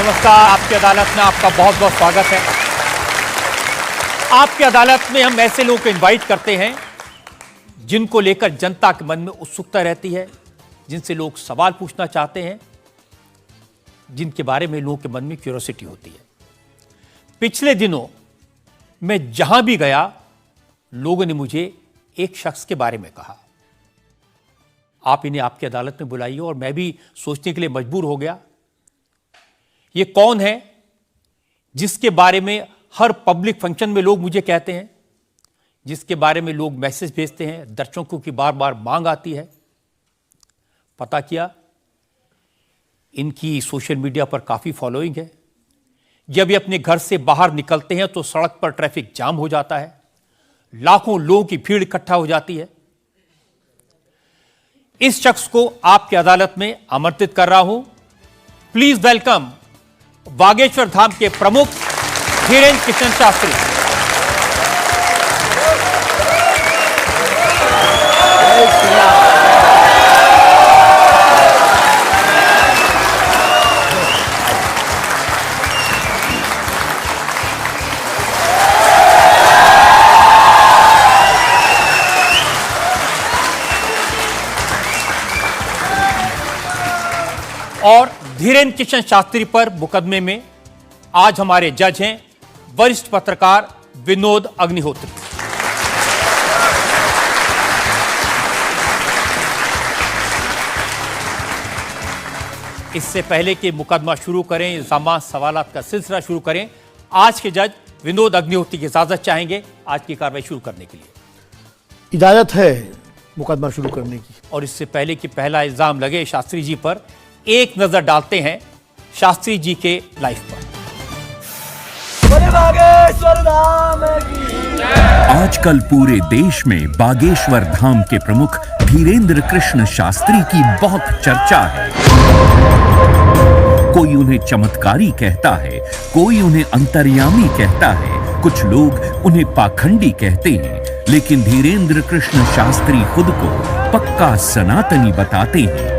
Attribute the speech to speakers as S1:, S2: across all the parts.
S1: नमस्कार। आपकी अदालत में आपका बहुत बहुत स्वागत है। आपकी अदालत में हम ऐसे लोगों को इनवाइट करते हैं जिनको लेकर जनता के मन में उत्सुकता रहती है, जिनसे लोग सवाल पूछना चाहते हैं, जिनके बारे में लोगों के मन में क्यूरियोसिटी होती है। पिछले दिनों मैं जहां भी गया, लोगों ने मुझे एक शख्स के बारे में कहा, आप इन्हें आपकी अदालत में बुलाइए। और मैं भी सोचने के लिए मजबूर हो गया, ये कौन है जिसके बारे में हर पब्लिक फंक्शन में लोग मुझे कहते हैं, जिसके बारे में लोग मैसेज भेजते हैं, दर्शकों की बार बार मांग आती है। पता किया, इनकी सोशल मीडिया पर काफी फॉलोइंग है। जब ये अपने घर से बाहर निकलते हैं तो सड़क पर ट्रैफिक जाम हो जाता है, लाखों लोगों की भीड़ इकट्ठा हो जाती है। इस शख्स को आपकी अदालत में आमंत्रित कर रहा हूं। प्लीज वेलकम बागेश्वर धाम के प्रमुख धीरेन्द्र कृष्ण शास्त्री। और धीरेन्द्र कृष्ण शास्त्री पर मुकदमे में आज हमारे जज हैं वरिष्ठ पत्रकार विनोद अग्निहोत्री। इससे पहले कि मुकदमा शुरू करें, इल्जामात सवालात का सिलसिला शुरू करें, आज के जज विनोद अग्निहोत्री की इजाजत चाहेंगे आज की कार्रवाई शुरू करने के लिए।
S2: इजाजत है मुकदमा शुरू करने की।
S1: और इससे पहले कि पहला इल्जाम लगे शास्त्री जी पर, एक नजर डालते हैं शास्त्री जी के लाइफ पर।
S3: आजकल पूरे देश में बागेश्वर धाम के प्रमुख धीरेन्द्र कृष्ण शास्त्री की बहुत चर्चा है। कोई उन्हें चमत्कारी कहता है, कोई उन्हें अंतर्यामी कहता है, कुछ लोग उन्हें पाखंडी कहते हैं, लेकिन धीरेन्द्र कृष्ण शास्त्री खुद को पक्का सनातनी बताते हैं।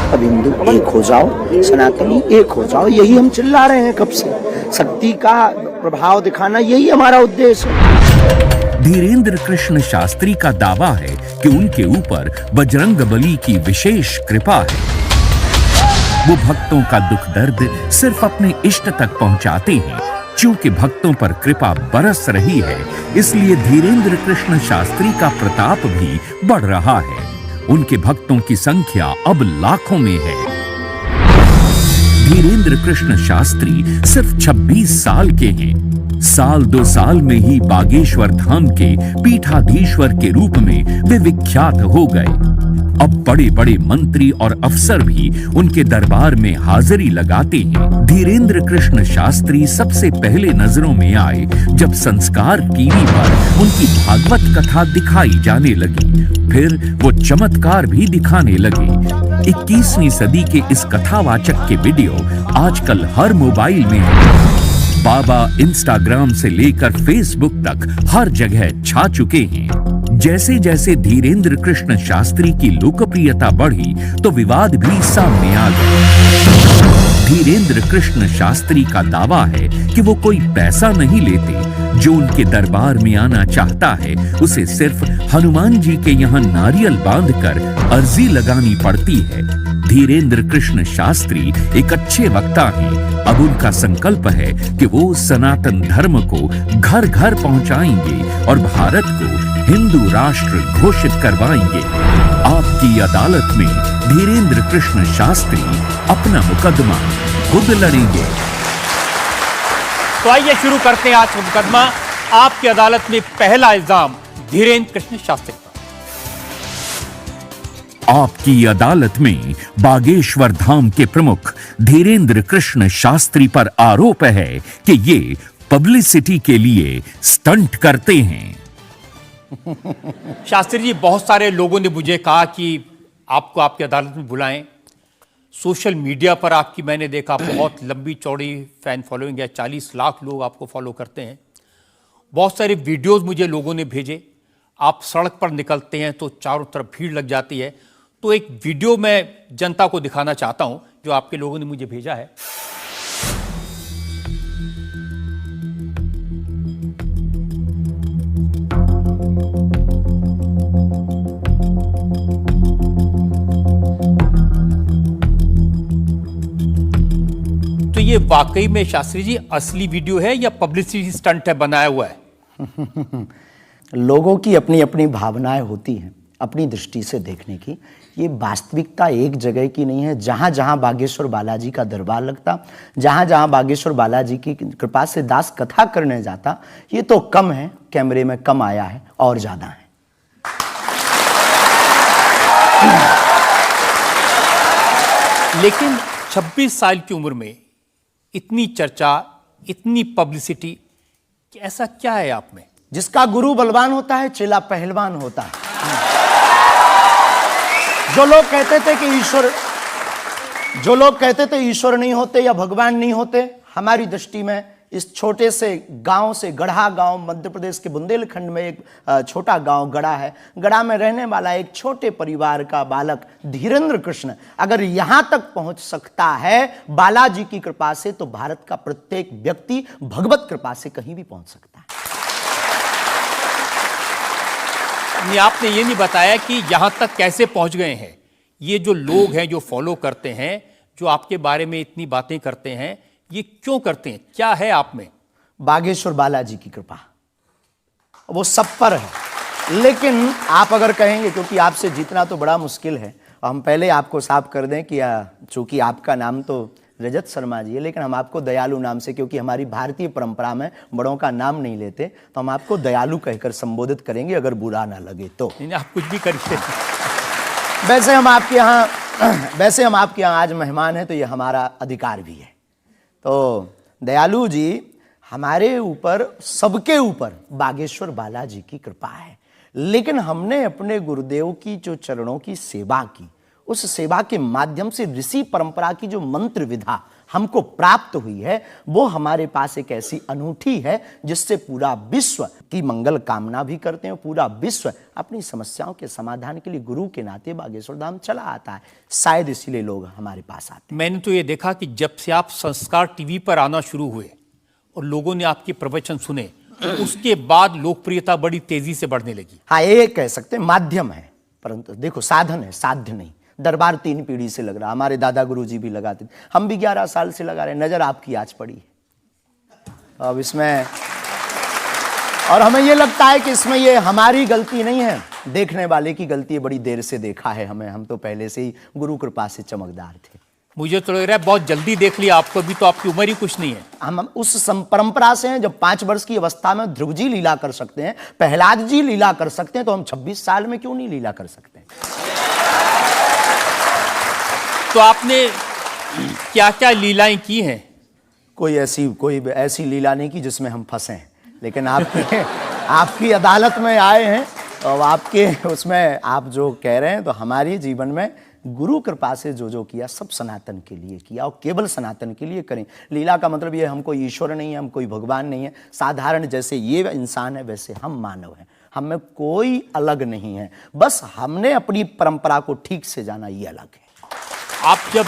S4: अब हिंदू एक हो जाओ, सनातनी एक हो जाओ, यही हम चिल्ला रहे हैं कब से। शक्ति का प्रभाव दिखाना यही हमारा उद्देश्य है।
S3: धीरेन्द्र कृष्ण शास्त्री का दावा है कि उनके ऊपर बजरंगबली की विशेष कृपा है। वो भक्तों का दुख दर्द सिर्फ अपने इष्ट तक पहुंचाते हैं। चूंकि भक्तों पर कृपा बरस रही है, इसलिए धीरेन्द्र कृष्ण शास्त्री का प्रताप भी बढ़ रहा है। उनके भक्तों की संख्या अब लाखों में है। धीरेन्द्र कृष्ण शास्त्री सिर्फ 26 साल के हैं। साल 2 साल में ही बागेश्वर धाम के पीठाधीश्वर के रूप में वे विख्यात हो गए। अब बड़े बड़े मंत्री और अफसर भी उनके दरबार में हाजिरी लगाते हैं। धीरेन्द्र कृष्ण शास्त्री सबसे पहले नजरों में आए जब संस्कार टीवी पर उनकी भागवत कथा दिखाई जाने लगी। फिर वो चमत्कार भी दिखाने लगे। 21वीं सदी के इस कथावाचक के वीडियो आजकल हर मोबाइल में है। बाबा इंस्टाग्राम से लेकर फेसबुक तक हर जगह छा चुके हैं। जैसे जैसे धीरेन्द्र कृष्ण शास्त्री की लोकप्रियता बढ़ी तो विवाद भी सामने आ गए। धीरेन्द्र कृष्ण शास्त्री का दावा है कि वो कोई पैसा नहीं लेते। जो उनके दरबार में आना चाहता है उसे सिर्फ हनुमान जी के यहाँ नारियल बांधकर अर्जी लगानी पड़ती है। धीरेन्द्र कृष्ण शास्त्री एक अच्छे वक्ता हैं। अब उनका संकल्प है कि वो सनातन धर्म को घर घर पहुंचाएंगे और भारत को हिंदू राष्ट्र घोषित करवाएंगे। आपकी अदालत में धीरेन्द्र कृष्ण शास्त्री अपना मुकदमा खुद लड़ेंगे।
S1: तो आइए शुरू करते हैं आज का मुकदमा। आपकी अदालत में पहला इल्जाम धीरेन्द्र कृष्ण शास्त्री पर।
S3: आपकी अदालत में बागेश्वर धाम के प्रमुख धीरेन्द्र कृष्ण शास्त्री पर आरोप है कि ये पब्लिसिटी के लिए स्टंट करते हैं।
S1: शास्त्री जी, बहुत सारे लोगों ने मुझे कहा कि आपको आपकी अदालत में बुलाएं। सोशल मीडिया पर आपकी मैंने देखा बहुत लंबी चौड़ी फैन फॉलोइंग है, 40 लाख लोग आपको फॉलो करते हैं। बहुत सारे वीडियोस मुझे लोगों ने भेजे। आप सड़क पर निकलते हैं तो चारों तरफ भीड़ लग जाती है। तो एक वीडियो मैं जनता को दिखाना चाहता हूं जो आपके लोगों ने मुझे भेजा है। तो ये वाकई में शास्त्री जी असली वीडियो है या पब्लिसिटी स्टंट है, बनाया हुआ है?
S4: लोगों की अपनी अपनी भावनाएं होती हैं, अपनी दृष्टि से देखने की। ये वास्तविकता एक जगह की नहीं है। जहाँ जहाँ बागेश्वर बालाजी का दरबार लगता, जहाँ जहाँ बागेश्वर बालाजी की कृपा से दास कथा करने जाता, ये तो कम है, कैमरे में कम आया है, और ज्यादा है।
S1: लेकिन 26 साल की उम्र में इतनी चर्चा, इतनी पब्लिसिटी, ऐसा क्या है आप में?
S4: जिसका गुरु बलवान होता है, चेला पहलवान होता है। जो लोग कहते थे ईश्वर नहीं होते या भगवान नहीं होते, हमारी दृष्टि में इस छोटे से गांव से, गढ़ा गांव मध्य प्रदेश के बुंदेलखंड में एक छोटा गांव गढ़ा है, गढ़ा में रहने वाला एक छोटे परिवार का बालक धीरेन्द्र कृष्ण अगर यहां तक पहुंच सकता है बालाजी की कृपा से, तो भारत का प्रत्येक व्यक्ति भगवत कृपा से कहीं भी पहुंच सकता है।
S1: आपने ये नहीं बताया कि यहां तक कैसे पहुंच गए हैं। ये जो लोग हैं, जो फॉलो करते हैं, जो आपके बारे में इतनी बातें करते हैं, ये क्यों करते हैं? क्या है आप में?
S4: बागेश्वर बालाजी की कृपा वो सब पर है। लेकिन आप अगर कहेंगे, क्योंकि आपसे जीतना तो बड़ा मुश्किल है, हम पहले आपको साफ कर दें कि चूंकि आपका नाम तो रजत शर्मा जी है, लेकिन हम आपको दयालु नाम से, क्योंकि हमारी भारतीय परंपरा में बड़ों का नाम नहीं लेते, तो हम आपको दयालु कहकर संबोधित करेंगे, अगर बुरा ना लगे तो।
S1: नहीं, आप कुछ भी करिए।
S4: वैसे हम आपके यहाँ आज मेहमान हैं, तो ये हमारा अधिकार भी है। तो दयालु जी, हमारे ऊपर, सबके ऊपर बागेश्वर बालाजी की कृपा है, लेकिन हमने अपने गुरुदेव की जो चरणों की सेवा की, उस सेवा के माध्यम से ऋषि परंपरा की जो मंत्र विधा हमको प्राप्त हुई है, वो हमारे पास एक ऐसी अनूठी है जिससे पूरा विश्व की मंगल कामना भी करते हैं। पूरा विश्व अपनी समस्याओं के समाधान के लिए गुरु के नाते बागेश्वर धाम चला आता है। शायद इसीलिए लोग हमारे पास आते हैं।
S1: मैंने तो ये देखा कि जब से आप संस्कार टीवी पर आना शुरू हुए और लोगों ने आपके प्रवचन सुने, उसके बाद लोकप्रियता बड़ी तेजी से बढ़ने लगी।
S4: हाँ, ये कह सकते हैं माध्यम है, परंतु देखो साधन है, साध्य नहीं। दरबार 3 पीढ़ी से लग रहा, हमारे दादा गुरु जी भी लगाते थे, हम भी 11 साल से लगा रहे हैं। नजर आपकी आज पड़ी है अब इसमें, और हमें ये लगता है कि इसमें ये हमारी गलती नहीं है, देखने वाले की गलती है। बड़ी देर से देखा है हमें, हम तो पहले से ही गुरु कृपा से चमकदार थे।
S1: मुझे तो लग रहा है बहुत जल्दी देख लिया आपको, भी तो आपकी उम्र ही कुछ नहीं है।
S4: हम उस परंपरा से हैं, जब 5 वर्ष की अवस्था में ध्रुव जी लीला कर सकते हैं, प्रहलाद जी लीला कर सकते हैं, तो हम 26 साल में क्यों नहीं लीला कर सकते?
S1: तो आपने क्या क्या लीलाएं की हैं?
S4: कोई ऐसी लीला नहीं की जिसमें हम फंसे, लेकिन आपकी अदालत में आए हैं, और आपके उसमें आप जो कह रहे हैं, तो हमारे जीवन में गुरु कृपा से जो किया, सब सनातन के लिए किया, और केवल सनातन के लिए करें। लीला का मतलब ये, हम कोई ईश्वर नहीं है, हम कोई भगवान नहीं है, साधारण जैसे ये इंसान है वैसे हम मानव हैं, हम में कोई अलग नहीं है, बस हमने अपनी परंपरा को ठीक से जाना, ये अलग है।
S1: आप जब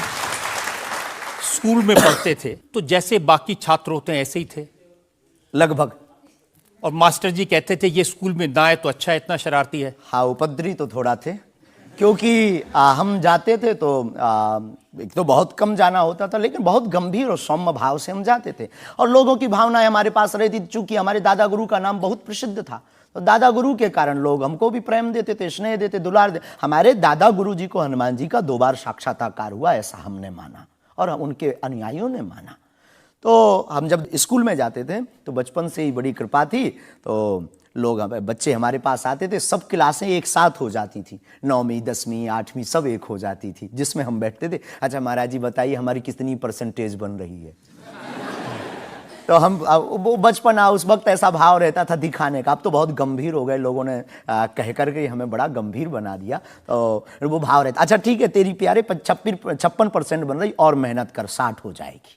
S1: स्कूल में पढ़ते थे तो जैसे बाकी छात्र होते हैं ऐसे ही थे
S4: लगभग,
S1: और मास्टर जी कहते थे ये स्कूल में ना आए तो अच्छा है, इतना शरारती है?
S4: हाँ, उपद्रवी तो थोड़ा थे, क्योंकि हम जाते थे तो एक तो बहुत कम जाना होता था, लेकिन बहुत गंभीर और सौम्य भाव से हम जाते थे, और लोगों की भावनाएं हमारे पास रहती थी। चूंकि हमारे दादा गुरु का नाम बहुत प्रसिद्ध था, तो दादा गुरु के कारण लोग हमको भी प्रेम देते थे, स्नेह देते, दुलार देते। हमारे दादा गुरु जी को हनुमान जी का 2 बार साक्षात्कार हुआ, ऐसा हमने माना, और उनके अनुयायियों ने माना। तो हम जब स्कूल में जाते थे, तो बचपन से ही बड़ी कृपा थी, तो लोग, बच्चे हमारे पास आते थे, सब क्लासें एक साथ हो जाती थी, 9वीं 10वीं 8वीं सब एक हो जाती थी, जिसमें हम बैठते थे। अच्छा महाराज जी बताइए हमारी कितनी परसेंटेज बन रही है? तो हम, वो बचपन, उस वक्त ऐसा भाव रहता था दिखाने का। अब तो बहुत गंभीर हो गए, लोगों ने कह करके हमें बड़ा गंभीर बना दिया, तो वो भाव रहता। अच्छा ठीक है तेरी प्यारे 56% बन रही, और मेहनत कर, 60 हो जाएगी।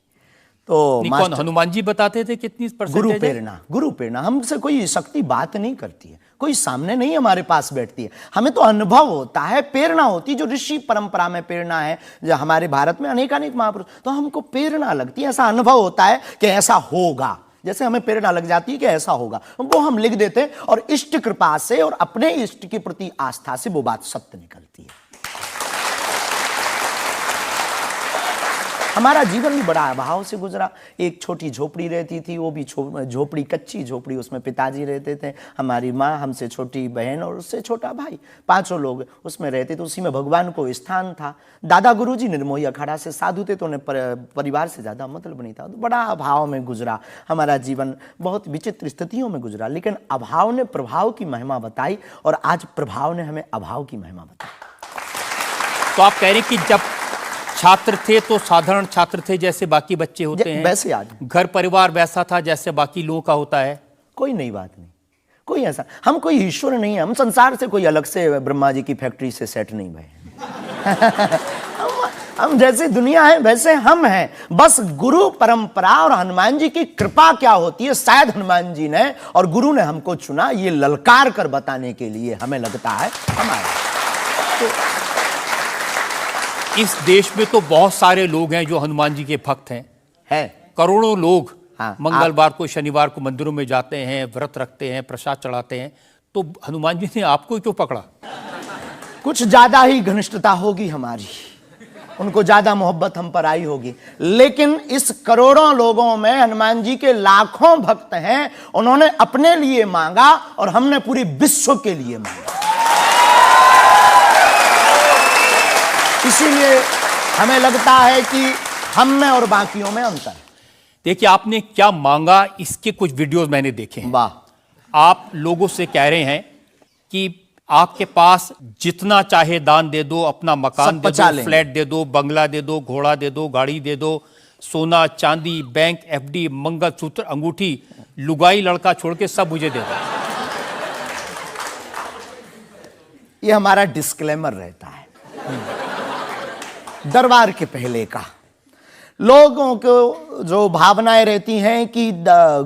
S4: तो
S1: नहीं, कौन हनुमान जी बताते थे कितनी परसेंटेज है?
S4: गुरु प्रेरणा हमसे कोई शक्ति बात नहीं करती है, कोई सामने नहीं हमारे पास बैठती है, हमें तो अनुभव होता है, प्रेरणा होती है, जो ऋषि परंपरा में प्रेरणा है, जो हमारे भारत में अनेकानेक महापुरुष, तो हमको प्रेरणा लगती है, ऐसा अनुभव होता है कि ऐसा होगा, जैसे हमें प्रेरणा लग जाती है कि ऐसा होगा, वो हम लिख देते हैं और इष्ट कृपा से और अपने इष्ट के प्रति आस्था से वो बात सत्य निकलती है। हमारा जीवन भी बड़ा अभाव से गुजरा। एक छोटी झोपड़ी रहती थी, वो भी झोपड़ी, कच्ची झोपड़ी, उसमें पिताजी रहते थे, हमारी माँ, हमसे छोटी बहन और उससे छोटा भाई, 5 लोग उसमें रहते थे। उसी में भगवान को स्थान था। दादा गुरुजी निर्मोही अखाड़ा से साधु थे, तो उन्हें परिवार से ज़्यादा मतलब नहीं था। तो बड़ा अभाव में गुजरा हमारा जीवन, बहुत विचित्र स्थितियों में गुजरा। लेकिन अभाव ने प्रभाव की महिमा बताई और आज प्रभाव ने हमें अभाव की महिमा बताई।
S1: तो आप कह रहे हैं कि जब छात्र थे तो साधारण छात्र थे, जैसे बाकी बच्चे होते हैं,
S4: वैसे आज
S1: घर परिवार वैसा था जैसे बाकी लोगों का होता है।
S4: कोई नई बात नहीं, कोई ऐसा, हम कोई ईश्वर नहीं है, हम संसार से कोई अलग से ब्रह्मा जी की फैक्ट्री से सेट नहीं भये। हम जैसे दुनिया है वैसे हम हैं, बस गुरु परंपरा और हनुमान जी की कृपा क्या होती है, शायद हनुमान जी ने और गुरु ने हमको चुना ये ललकार कर बताने के लिए, हमें लगता है हमारा। तो
S1: इस देश में तो बहुत सारे लोग हैं जो हनुमान जी के भक्त हैं, करोड़ों लोग।
S4: हाँ,
S1: मंगलवार को, शनिवार को मंदिरों में जाते हैं, व्रत रखते हैं, प्रसाद चढ़ाते हैं। तो हनुमान जी ने आपको क्यों पकड़ा?
S4: कुछ ज्यादा ही घनिष्ठता होगी हमारी, उनको ज्यादा मोहब्बत हम पर आई होगी। लेकिन इस करोड़ों लोगों में हनुमान जी के लाखों भक्त हैं, उन्होंने अपने लिए मांगा और हमने पूरी विश्व के लिए मांगा। इसीलिए हमें लगता है कि हम में और बाकियों में अंतर है।
S1: देखिए, आपने क्या मांगा, इसके कुछ वीडियोस मैंने देखे हैं।
S4: वाह।
S1: आप लोगों से कह रहे हैं कि आपके पास जितना चाहे दान दे दो, अपना मकान दे दो, फ्लैट दे दो, बंगला दे दो, घोड़ा दे दो, गाड़ी दे दो, सोना चांदी, बैंक, एफडी, मंगलसूत्र, अंगूठी, लुगाई लड़का छोड़ के सब मुझे दे दो।
S4: ये हमारा डिस्क्लेमर रहता है दरबार के पहले का। लोगों को जो भावनाएं रहती हैं कि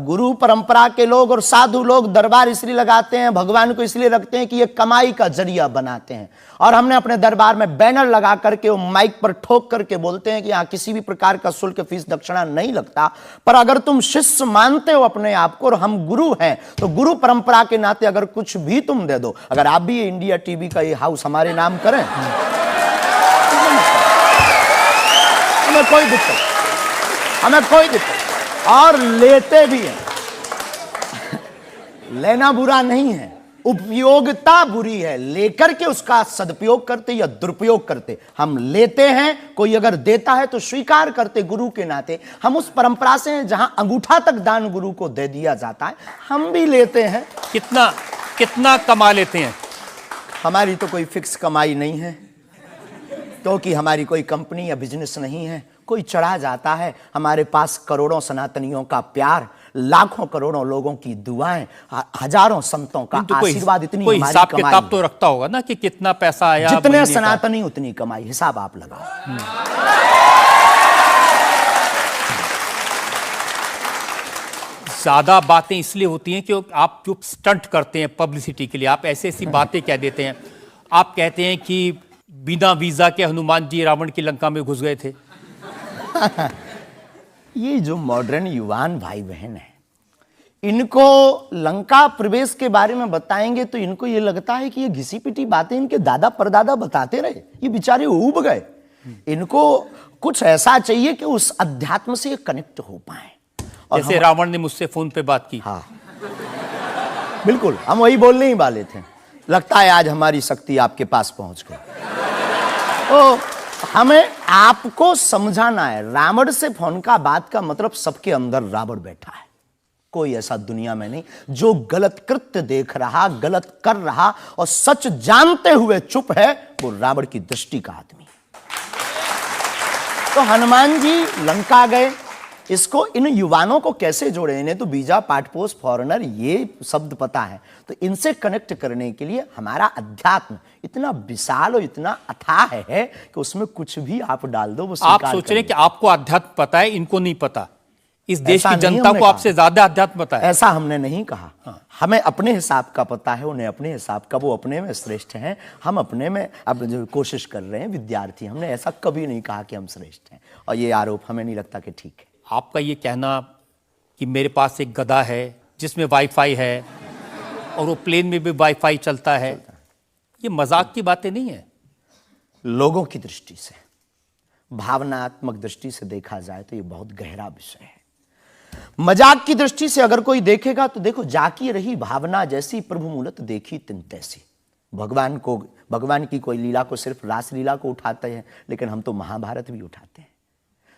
S4: गुरु परंपरा के लोग और साधु लोग दरबार इसलिए लगाते हैं, भगवान को इसलिए रखते हैं कि ये कमाई का जरिया बनाते हैं। और हमने अपने दरबार में बैनर लगा करके, वो माइक पर ठोक करके बोलते हैं कि यहाँ किसी भी प्रकार का शुल्क, फीस, दक्षिणा नहीं लगता। पर अगर तुम शिष्य मानते हो अपने आप को और हम गुरु हैं, तो गुरु परंपरा के नाते अगर कुछ भी तुम दे दो, अगर आप भी इंडिया टीवी का ये हाउस हमारे नाम करें, हमें कोई दिक्कत, हमें कोई दिक्कत, और लेते भी हैं। लेना बुरा नहीं है, उपयोगिता बुरी है, लेकर के उसका सदुपयोग करते या दुरुपयोग करते। हम लेते हैं, कोई अगर देता है तो स्वीकार करते गुरु के नाते। हम उस परंपरा से हैं जहां अंगूठा तक दान गुरु को दे दिया जाता है, हम भी लेते हैं।
S1: कितना कमा लेते हैं?
S4: हमारी तो कोई फिक्स कमाई नहीं है, क्योंकि हमारी कोई कंपनी या बिजनेस नहीं है। कोई चढ़ा जाता है, हमारे पास करोड़ों सनातनियों का प्यार, लाखों करोड़ों लोगों की दुआएं, हजारों संतों का आशीर्वाद, इतनी
S1: कोई
S4: हमारी
S1: हिसाब
S4: कमाई
S1: किताब तो रखता होगा ना कि कितना पैसा आया।
S4: जितने सनातनी उतनी कमाई, हिसाब आप लगाओ।
S1: ज्यादा बातें इसलिए होती हैं कि आप जो स्टंट करते हैं पब्लिसिटी के लिए, आप ऐसी ऐसी बातें कह देते हैं। आप कहते हैं कि बिना वीजा के हनुमान जी रावण की लंका में घुस गए थे।
S4: ये जो मॉडर्न युवान भाई बहन है, इनको लंका प्रवेश के बारे में बताएंगे तो इनको ये लगता है कि ये घिसी पिटी बातें इनके दादा परदादा बताते रहे, ये बेचारे ऊब गए। इनको कुछ ऐसा चाहिए कि उस अध्यात्म से ये कनेक्ट हो पाए। और
S1: जैसे रावण ने मुझसे फोन पे बात की।
S4: हाँ, बिल्कुल, हम वही बोलने ही वाले थे। लगता है आज हमारी शक्ति आपके पास पहुंच गई। तो हमें आपको समझाना है, रावण से फोन का बात का मतलब सबके अंदर रावण बैठा है। कोई ऐसा दुनिया में नहीं जो गलत कृत्य देख रहा, गलत कर रहा और सच जानते हुए चुप है, वो रावण की दृष्टि का आदमी। तो हनुमान जी लंका गए, इसको इन युवानों को कैसे जोड़े? इन्हें तो वीजा, पासपोर्ट, फॉरेनर ये शब्द पता है, तो इनसे कनेक्ट करने के लिए हमारा अध्यात्म इतना विशाल और इतना अथाह है कि उसमें कुछ भी आप डाल दो वो
S1: आप सोच रहे हैं कि आपको अध्यात्म पता है, इनको नहीं पता। इस देश
S4: ऐसा
S1: की
S4: नहीं
S1: जनता
S4: हमने
S1: को
S4: कहा।
S1: आपसे ज्यादा अध्यात्म पता है।
S4: ऐसा हमने नहीं कहा। हमें अपने हिसाब का पता है, उन्हें अपने हिसाब का, वो अपने में श्रेष्ठ हैं, हम अपने में अब जो कोशिश कर रहे हैं विद्यार्थी। हमने ऐसा कभी नहीं कहा कि हम श्रेष्ठ हैं, और ये आरोप हमें नहीं लगता कि ठीक है।
S1: आपका ये कहना कि मेरे पास एक गधा है जिसमें वाईफाई है और वो प्लेन में भी वाईफाई चलता है, ये मजाक की बातें नहीं है।
S4: लोगों की दृष्टि से, भावनात्मक दृष्टि से देखा जाए तो ये बहुत गहरा विषय है। मजाक की दृष्टि से अगर कोई देखेगा तो देखो, जाकी रही भावना जैसी प्रभु मूलत देखी तिन तैसी। भगवान की कोई लीला को सिर्फ रास लीला को उठाते हैं, लेकिन हम तो महाभारत भी उठाते हैं।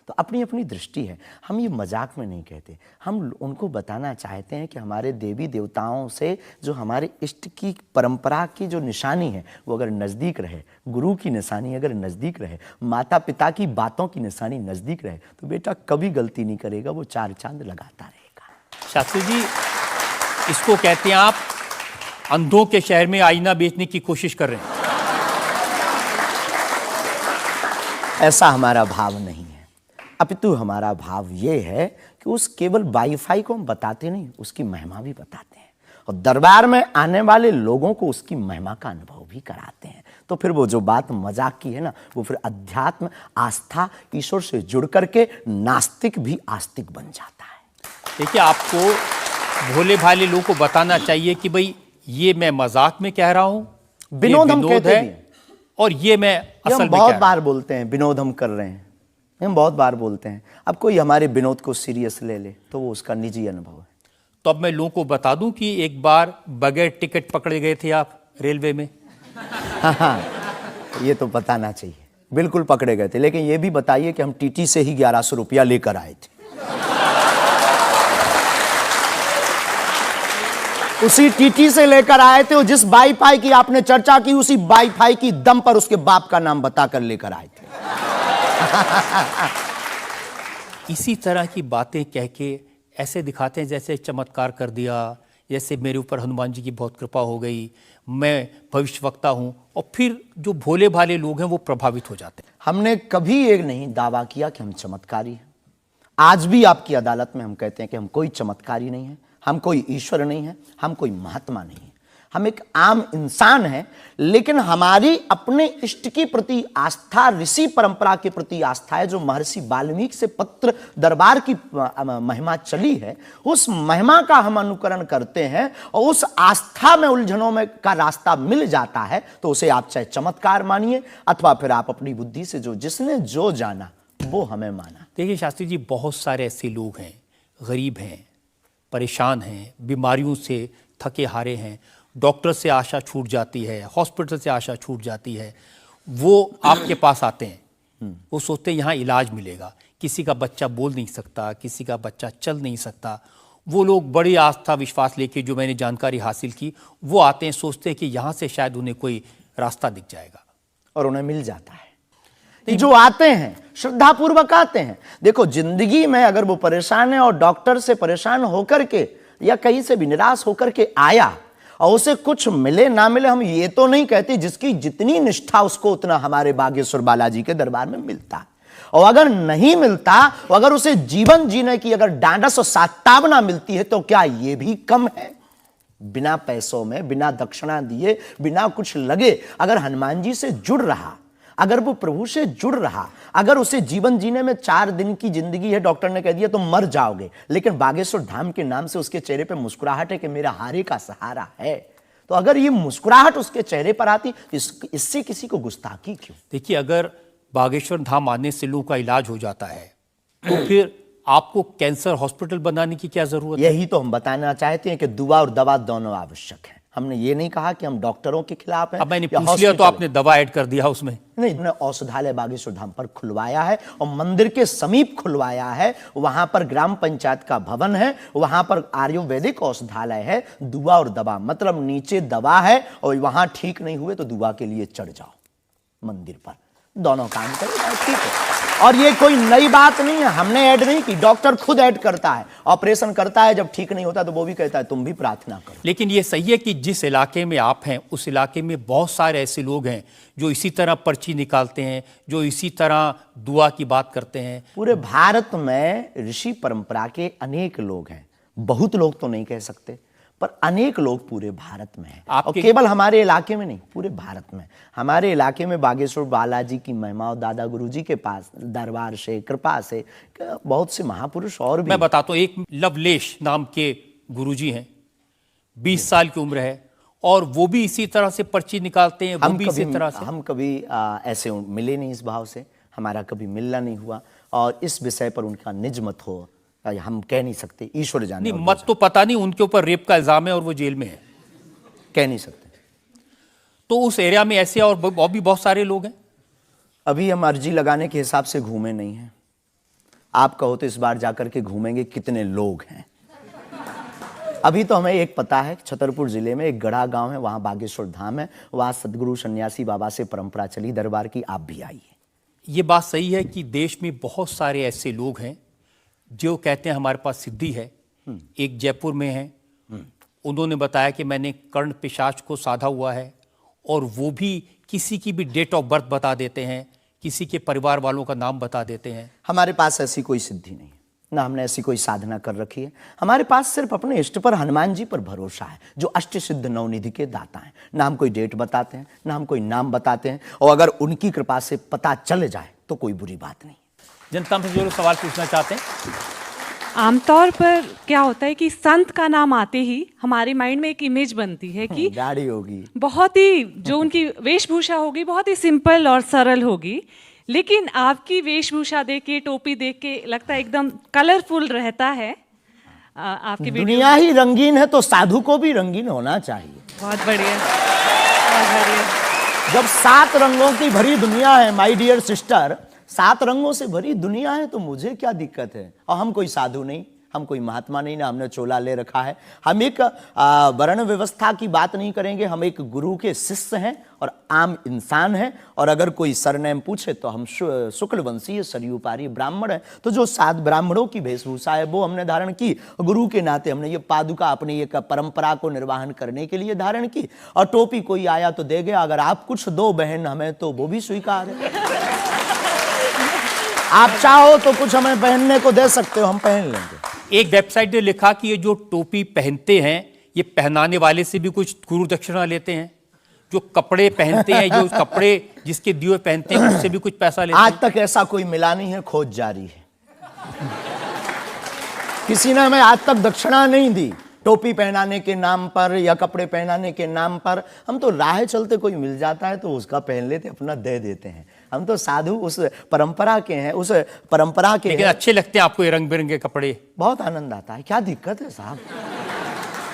S4: तो अपनी अपनी दृष्टि है, हम ये मजाक में नहीं कहते। हम उनको बताना चाहते हैं कि हमारे देवी देवताओं से जो हमारे इष्ट की परंपरा की जो निशानी है वो अगर नज़दीक रहे, गुरु की निशानी अगर नज़दीक रहे, माता पिता की बातों की निशानी नज़दीक रहे, तो बेटा कभी गलती नहीं करेगा, वो चार चांद लगाता रहेगा।
S1: शास्त्री जी, इसको कहते हैं आप अंधों के शहर में आईना बेचने की कोशिश कर रहे हैं।
S4: ऐसा हमारा भाव नहीं है, अपितु हमारा भाव ये है कि उस केवल वाईफाई को हम बताते नहीं, उसकी महिमा भी बताते हैं, और दरबार में आने वाले लोगों को उसकी महिमा का अनुभव भी कराते हैं। तो फिर वो जो बात मजाक की है ना, वो फिर अध्यात्म, आस्था, ईश्वर से जुड़ करके नास्तिक भी आस्तिक बन जाता है।
S1: देखिए, आपको भोले भाले लोगों को बताना चाहिए कि भाई ये मैं मजाक में कह रहा हूं,
S4: विनोद हम कहते
S1: है,
S4: भी हैं।
S1: और ये मैं
S4: ये
S1: असल
S4: हम
S1: में
S4: बहुत
S1: कह
S4: बार बोलते हैं, विनोद हम कर रहे हैं, हम बहुत बार बोलते हैं। अब कोई हमारे विनोद को सीरियस ले ले तो वो उसका निजी अनुभव है।
S1: तो अब मैं लोगों को बता दूं कि एक बार बगैर टिकट पकड़े गए थे आप रेलवे में।
S4: हाँ, ये तो बताना चाहिए, बिल्कुल पकड़े गए थे। लेकिन ये भी बताइए कि हम टीटी से ही 1100 रुपया लेकर आए थे। उसी टीटी से लेकर आए थे, और जिस वाईफाई की आपने चर्चा की, उसी वाईफाई की दम पर उसके बाप का नाम बताकर लेकर आए थे।
S1: इसी तरह की बातें कह के ऐसे दिखाते हैं जैसे चमत्कार कर दिया, जैसे मेरे ऊपर हनुमान जी की बहुत कृपा हो गई, मैं भविष्यवक्ता हूं, और फिर जो भोले भाले लोग हैं वो प्रभावित हो जाते हैं।
S4: हमने कभी एक नहीं दावा किया कि हम चमत्कारी हैं। आज भी आपकी अदालत में हम कहते हैं कि हम कोई चमत्कारी नहीं है, हम कोई ईश्वर नहीं है, हम कोई महात्मा नहीं है, हम एक आम इंसान हैं। लेकिन हमारी अपने इष्ट के प्रति आस्था, ऋषि परंपरा के प्रति आस्था है, जो महर्षि वाल्मीकि से पत्र दरबार की महिमा चली है, उस महिमा का हम अनुकरण करते हैं, और उस आस्था में उलझनों में का रास्ता मिल जाता है, तो उसे आप चाहे चमत्कार मानिए, अथवा फिर आप अपनी बुद्धि से जो जिसने जो जाना वो हमें माना।
S1: देखिए शास्त्री जी, बहुत सारे ऐसे लोग हैं, गरीब हैं, परेशान हैं, बीमारियों से थके हारे हैं, डॉक्टर से आशा छूट जाती है, हॉस्पिटल से आशा छूट जाती है, वो आपके पास आते हैं, वो सोचते हैं यहाँ इलाज मिलेगा। किसी का बच्चा बोल नहीं सकता, किसी का बच्चा चल नहीं सकता, वो लोग बड़ी आस्था विश्वास लेके, जो मैंने जानकारी हासिल की, वो आते हैं, सोचते हैं कि यहाँ से शायद उन्हें कोई रास्ता दिख जाएगा,
S4: और उन्हें मिल जाता है। जो आते हैं श्रद्धा पूर्वक आते हैं। देखो, जिंदगी में अगर वो परेशान है और डॉक्टर से परेशान होकर के या कहीं से भी निराश होकर के आया और उसे कुछ मिले ना मिले, हम ये तो नहीं कहते, जिसकी जितनी निष्ठा उसको उतना हमारे बागेश्वर बालाजी के दरबार में मिलता है। और अगर नहीं मिलता, अगर उसे जीवन जीने की अगर डांडस और सात्तावना मिलती है, तो क्या ये भी कम है? बिना पैसों में, बिना दक्षिणा दिए, बिना कुछ लगे अगर हनुमान जी से जुड़ रहा, अगर वो प्रभु से जुड़ रहा, अगर उसे जीवन जीने में 4 दिन की जिंदगी है, डॉक्टर ने कह दिया तो मर जाओगे, लेकिन बागेश्वर धाम के नाम से उसके चेहरे पे मुस्कुराहट है कि मेरा हारे का सहारा है, तो अगर ये मुस्कुराहट उसके चेहरे पर आती, इससे किसी को गुस्ताखी क्यों?
S1: देखिए, अगर बागेश्वर धाम आने से लोगों का इलाज हो जाता है, तो फिर आपको कैंसर हॉस्पिटल बनाने की क्या जरूरत है?
S4: यही तो हम बताना चाहते हैं कि दुआ और दवा दोनों आवश्यक है। हमने ये नहीं कहा कि हम डॉक्टरों के खिलाफ हैं।
S1: अब मैंने पूछ लिया तो आपने दवा ऐड कर दिया उसमें।
S4: नहीं, हमने औषधालय बागेश्वर धाम पर खुलवाया है, और मंदिर के समीप खुलवाया है। वहां पर ग्राम पंचायत का भवन है, वहां पर आयुर्वेदिक औषधालय है। दुआ और दवा मतलब नीचे दवा है, और वहां ठीक नहीं हुए तो दुआ के लिए चढ़ जाओ मंदिर पर। दोनों काम करेगा, ठीक है। और ये कोई नई बात नहीं है, हमने ऐड नहीं की, डॉक्टर खुद ऐड करता है, ऑपरेशन करता है, जब ठीक नहीं होता तो वो भी कहता है तुम भी प्रार्थना करो।
S1: लेकिन ये सही है कि जिस इलाके में आप हैं उस इलाके में बहुत सारे ऐसे लोग हैं जो इसी तरह पर्ची निकालते हैं, जो इसी तरह दुआ की बात करते हैं।
S4: पूरे भारत में ऋषि परंपरा के अनेक लोग हैं, बहुत लोग तो नहीं कह सकते, पर अनेक लोग पूरे भारत में हैं। और केवल हमारे इलाके में नहीं, पूरे भारत में। हमारे इलाके में बागेश्वर बालाजी की महिमा और दादा गुरुजी के पास दरबार से, कृपा से बहुत से महापुरुष और भी।
S1: मैं बताता हूँ, एक लवलेश नाम के गुरुजी हैं, 20 साल की उम्र है, और वो भी इसी तरह से पर्ची निकालते हैं। वो भी इसी तरह से।
S4: हम कभी ऐसे मिले नहीं इस भाव से, हमारा कभी मिलना नहीं हुआ, और इस विषय पर उनका निज मत हो हम कह नहीं सकते, ईश्वर जाने।
S1: नहीं, मत तो पता नहीं, उनके ऊपर रेप का इल्जाम है और वो जेल में है,
S4: कह नहीं सकते।
S1: तो उस एरिया में ऐसे और भी बहुत सारे लोग हैं।
S4: अभी हम अर्जी लगाने के हिसाब से घूमे नहीं हैं। आप कहो तो इस बार जाकर के घूमेंगे कितने लोग हैं। अभी तो हमें एक पता है, छतरपुर जिले में एक गढ़ा गांव है, वहां बागेश्वर धाम है, वहां सदगुरु सन्यासी बाबा से परंपरा चली दरबार की, आप भी आइए।
S1: ये बात सही है कि देश में बहुत सारे ऐसे लोग हैं जो कहते हैं हमारे पास सिद्धि है। एक जयपुर में है, उन्होंने बताया कि मैंने कर्ण पिशाच को साधा हुआ है, और वो भी किसी की भी डेट ऑफ बर्थ बता देते हैं, किसी के परिवार वालों का नाम बता देते हैं।
S4: हमारे पास ऐसी कोई सिद्धि नहीं, ना हमने ऐसी कोई साधना कर रखी है। हमारे पास सिर्फ अपने इष्ट पर, हनुमान जी पर भरोसा है, जो अष्ट सिद्ध नवनिधि के दाता हैं। ना हम कोई डेट बताते हैं, ना हम कोई नाम बताते हैं, और अगर उनकी कृपा से पता चल जाए तो कोई बुरी बात नहीं।
S1: जनता से जो लोग सवाल पूछना चाहते हैं।
S5: आमतौर पर क्या होता है कि संत का नाम आते ही हमारे माइंड में एक इमेज बनती है कि
S4: गाड़ी होगी,
S5: बहुत ही जो उनकी वेशभूषा होगी बहुत ही सिंपल और सरल होगी, लेकिन आपकी वेशभूषा देख के, टोपी देख के लगता है एकदम कलरफुल रहता है। आपकी
S4: दुनिया ही रंगीन है तो साधु को भी रंगीन होना चाहिए।
S5: बहुत बढ़िया, बहुत बढ़िया।
S4: जब 7 रंगों की भरी दुनिया है माय डियर सिस्टर, 7 रंगों से भरी दुनिया है, तो मुझे क्या दिक्कत है। और हम कोई साधु नहीं, हम कोई महात्मा नहीं, ना हमने चोला ले रखा है। हम एक वर्ण व्यवस्था की बात नहीं करेंगे, हम एक गुरु के शिष्य हैं और आम इंसान हैं। और अगर कोई सरनेम पूछे तो हम शुक्ल वंशीय सरयूपारी ब्राह्मण है। तो जो 7 ब्राह्मणों की वेशभूषा है वो हमने धारण की, गुरु के नाते हमने ये पादुका अपनी एक परंपरा को निर्वाहन करने के लिए धारण की। और टोपी कोई आया तो दे गया, अगर आप कुछ दो बहन हमें तो वो भी स्वीकार है। आप चाहो तो कुछ हमें पहनने को दे सकते हो, हम पहन लेंगे।
S1: एक वेबसाइट ने लिखा कि ये जो टोपी पहनते हैं ये पहनाने वाले से भी कुछ गुरु दक्षिणा लेते हैं, जो कपड़े पहनते हैं, जो कपड़े जिसके दिए पहनते हैं उससे भी कुछ पैसा लेते हैं।
S4: आज तक ऐसा कोई मिला नहीं है, खोज जारी है। किसी ने हमें आज तक दक्षिणा नहीं दी टोपी पहनाने के नाम पर या कपड़े पहनाने के नाम पर। हम तो राह चलते कोई मिल जाता है तो उसका पहन लेते, अपना दे देते हैं। हम तो साधु उस परंपरा के हैं, उस परंपरा के।
S1: लेकिन अच्छे लगते हैं आपको ये रंग बिरंगे कपड़े?
S4: बहुत आनंद आता है। क्या दिक्कत है साहब?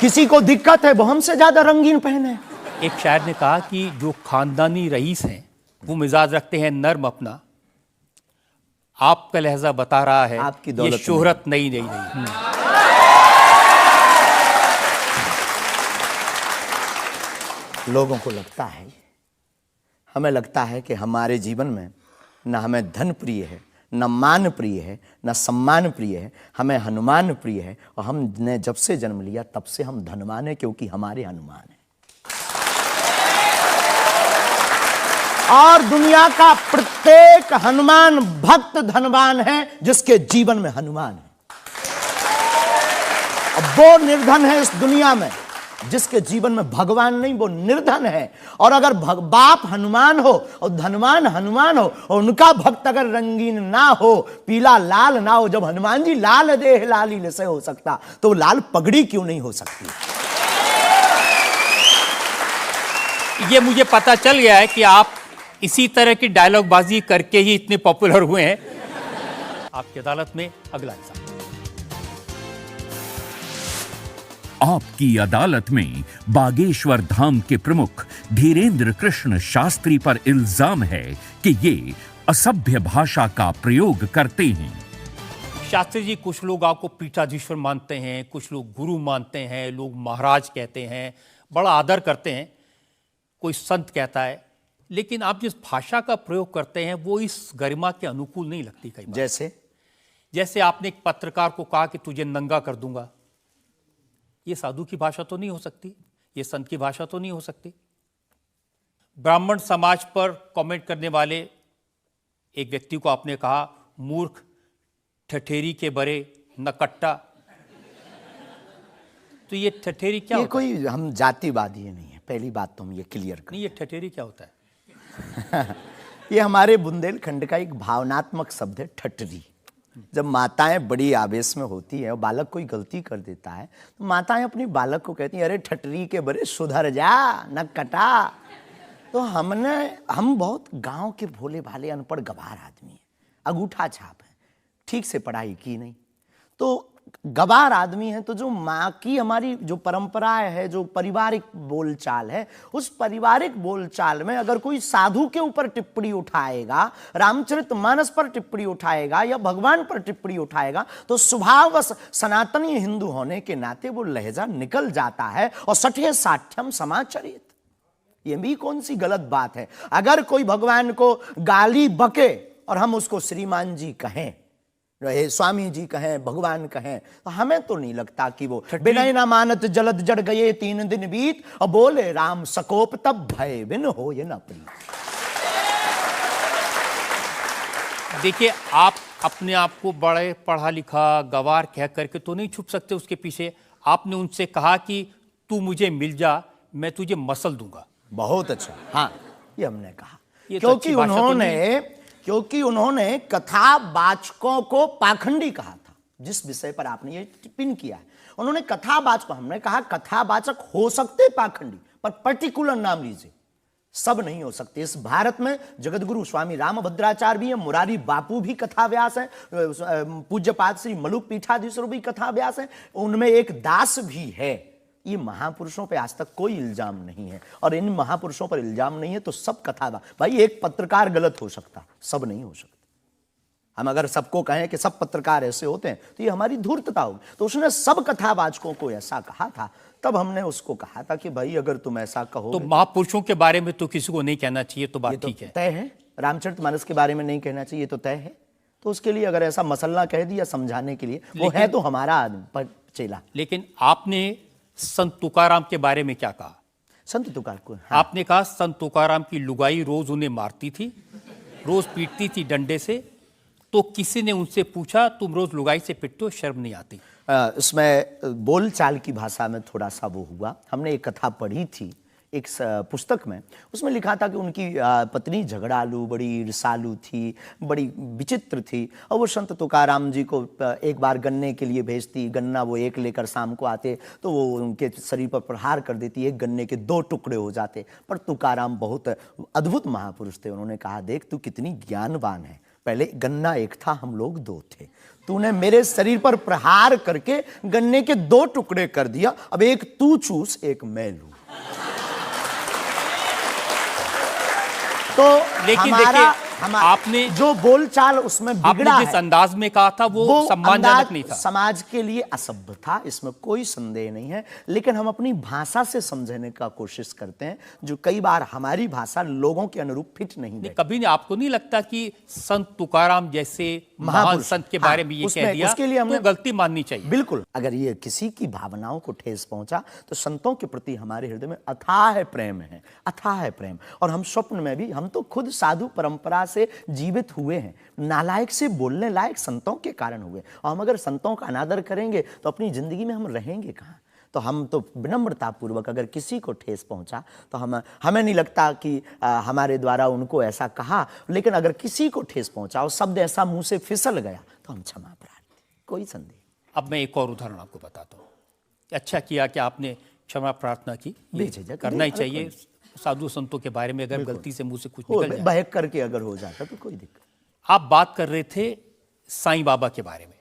S4: किसी को दिक्कत है वो हमसे ज्यादा रंगीन पहने।
S1: एक शायर ने कहा कि जो खानदानी रईस हैं वो मिजाज रखते हैं नर्म अपना, आपका लहजा बता रहा है
S4: आपकी
S1: ये
S4: दौलत
S1: शोहरत नहीं।
S4: लोगों को लगता है, हमें लगता है कि हमारे जीवन में न हमें धन प्रिय है, न मान प्रिय है, न सम्मान प्रिय है, हमें हनुमान प्रिय है। और हमने जब से जन्म लिया तब से हम धनवान हैं, क्योंकि हमारे हनुमान हैं। और दुनिया का प्रत्येक हनुमान भक्त धनवान है जिसके जीवन में हनुमान है। और वो निर्धन है इस दुनिया में जिसके जीवन में भगवान नहीं, वो निर्धन है। और अगर बाप हनुमान हो और धनवान हनुमान हो और उनका भक्त अगर रंगीन ना हो, पीला लाल ना हो, जब हनुमान जी लाल देह लाली से हो सकता तो लाल पगड़ी क्यों नहीं हो सकती?
S1: ये मुझे पता चल गया है कि आप इसी तरह की डायलॉग बाजी करके ही इतने पॉपुलर हुए हैं। आपकी अदालत में अगला हिस्सा।
S3: आपकी अदालत में बागेश्वर धाम के प्रमुख धीरेन्द्र कृष्ण शास्त्री पर इल्जाम है कि ये असभ्य भाषा का प्रयोग करते हैं।
S1: शास्त्री जी, कुछ लोग आपको पीठाधीश्वर मानते हैं, कुछ लोग गुरु मानते हैं, लोग महाराज कहते हैं, बड़ा आदर करते हैं। कोई संत कहता है लेकिन आप जिस भाषा का प्रयोग करते हैं वो इस गरिमा के अनुकूल नहीं लगती कई बार। जैसे आपने एक पत्रकार को कहा कि तुझे नंगा कर दूंगा, ये साधु की भाषा तो नहीं हो सकती, ये संत की भाषा तो नहीं हो सकती। ब्राह्मण समाज पर कमेंट करने वाले एक व्यक्ति को आपने कहा मूर्ख, ठठेरी के बरे, नकट्टा। तो ये ठठेरी क्या होता है?
S4: कोई हम जातिवादी नहीं है, पहली बात तो हम ये क्लियर करें।
S1: नहीं, ये ठठेरी क्या होता है?
S4: ये हमारे बुंदेलखंड का एक भावनात्मक शब्द है, ठठरी। जब माताएं बड़ी आवेश में होती है और बालक कोई गलती कर देता है तो माताएं अपनी बालक को कहती हैं, अरे ठठरी के बरे सुधर जा, न कटा। तो हम बहुत गांव के भोले भाले अनपढ़ गवार आदमी हैं, अंगूठा छाप है, ठीक से पढ़ाई की नहीं, तो गवार आदमी है। तो जो माँ की हमारी जो परंपराएं है, जो पारिवारिक बोलचाल है, उस पारिवारिक बोलचाल में अगर कोई साधु के ऊपर टिप्पणी उठाएगा, रामचरितमानस पर टिप्पणी उठाएगा या भगवान पर टिप्पणी उठाएगा, तो स्वभावश सनातनी हिंदू होने के नाते वो लहजा निकल जाता है और सठे साठ्यम समाचरित। ये भी कौन सी गलत बात है? अगर कोई भगवान को गाली बके और हम उसको श्रीमान जी कहें, स्वामी जी कहें, भगवान कहें, तो हमें तो नहीं लगता कि वो बिनय ना मानत जलद जड़ गए 3 दिन बीत और बोले राम सकोप तब भय बिन हो ये न प्रीत।
S1: देखिए, आप अपने आप को बड़े पढ़ा लिखा गवार कह करके तो नहीं छुप सकते उसके पीछे। आपने उनसे कहा कि तू मुझे मिल जा, मैं तुझे मसल दूंगा।
S4: बहुत अच्छा, हाँ, ये हमने कहा क्योंकि उन्होंने कथावाचकों को पाखंडी कहा था, जिस विषय पर आपने ये टिप्पणी किया है। उन्होंने कथावाचक, हमने कहा कथावाचक हो सकते पाखंडी, पर पर्टिकुलर नाम लीजिए, सब नहीं हो सकते। इस भारत में जगतगुरु स्वामी रामभद्राचार्य भी है, मुरारी बापू भी कथाव्यास है, पूज्यपाद श्री मलुक पीठाधीश्वर भी कथाव्यास है, उनमें एक दास भी है। ये महापुरुषों पे आज तक कोई इल्जाम नहीं है, और इन महापुरुषों पर इल्जाम नहीं है तो सब कथा। भाई, एक पत्रकार गलत हो सकता, सब नहीं हो सकता। हम अगर सबको कहें कि सब पत्रकार ऐसे होते हैं तो ये हमारी धूर्तता होगी। तो उसने सब कथावाचकों को ऐसा कहा था, तब हमने उसको कहा था कि भाई अगर तुम ऐसा कहो
S1: तो महापुरुषों के बारे में तो किसी को नहीं कहना चाहिए, तो बात ठीक है,
S4: तय है। रामचरितमानस के बारे में नहीं कहना चाहिए तो तय है। तो उसके लिए अगर ऐसा मसला कह दिया समझाने के लिए, वो है तो हमारा आदमी चेला।
S1: लेकिन आपने संत तुकाराम के बारे में क्या कहा?
S4: संत तुकार को
S1: आपने कहा संत तुकाराम की लुगाई रोज उन्हें मारती थी, रोज पीटती थी डंडे से। तो किसी ने उनसे पूछा, तुम रोज लुगाई से पिटते हो, शर्म नहीं आती?
S4: इसमें बोलचाल की भाषा में थोड़ा सा वो हुआ। हमने एक कथा पढ़ी थी एक पुस्तक में, उसमें लिखा था कि उनकी पत्नी झगड़ालू, बड़ी ईर्षालु थी, बड़ी विचित्र थी, और वो संत तुकाराम जी को एक बार गन्ने के लिए भेजती, गन्ना वो एक लेकर शाम को आते तो वो उनके शरीर पर प्रहार कर देती, एक गन्ने के 2 टुकड़े हो जाते। पर तुकाराम बहुत अद्भुत महापुरुष थे, उन्होंने कहा, देख तू कितनी ज्ञानवान है, पहले गन्ना एक था, हम लोग 2 थे, तूने मेरे शरीर पर प्रहार करके गन्ने के 2 टुकड़े कर दिया, अब एक तू चूस एक मैं लूं। तो
S1: लेकिन आपने
S4: जो बोलचाल उसमें बिगड़ा है,
S1: जिस अंदाज में कहा था वो सम्मानजनक नहीं था,
S4: समाज के लिए असभ्य था, इसमें कोई संदेह नहीं है। लेकिन हम अपनी भाषा से समझने का कोशिश करते हैं, जो कई बार हमारी भाषा लोगों के अनुरूप फिट नहीं है।
S1: कभी नहीं, आपको नहीं लगता कि संत तुकाराम जैसे महान संत के बारे में ये कह दिया, उसके लिए हमें गलती माननी चाहिए?
S4: बिल्कुल, अगर ये किसी की भावनाओं को ठेस पहुंचा तो संतों के प्रति हमारे हृदय में अथाह प्रेम है, अथाह प्रेम। और हम स्वप्न में भी, हम तो खुद साधु परंपरा से जीवित हुए हैं, नालायक से बोलने लायक संतों के कारण हुए, और हम अगर संतों का अनादर करेंगे तो अपनी जिंदगी में हम रहेंगे कहां? तो हम तो विनम्रता पूर्वक अगर किसी को ठेस पहुंचा तो हमें नहीं लगता कि हमारे द्वारा उनको ऐसा कहा, लेकिन अगर किसी को ठेस पहुंचा और शब्द ऐसा मुंह से फिसल गया तो हम क्षमा प्रार्थी, कोई संदेह।
S1: अब मैं एक और उदाहरण आपको बताता हूँ। अच्छा किया कि आपने क्षमा प्रार्थना की, करना ही चाहिए साधु संतों के बारे में, अगर गलती से मुंह से कुछ निकल जाए,
S4: बहक करके अगर हो जाता तो कोई दिक्कत।
S1: आप बात कर रहे थे साईं बाबा के बारे में,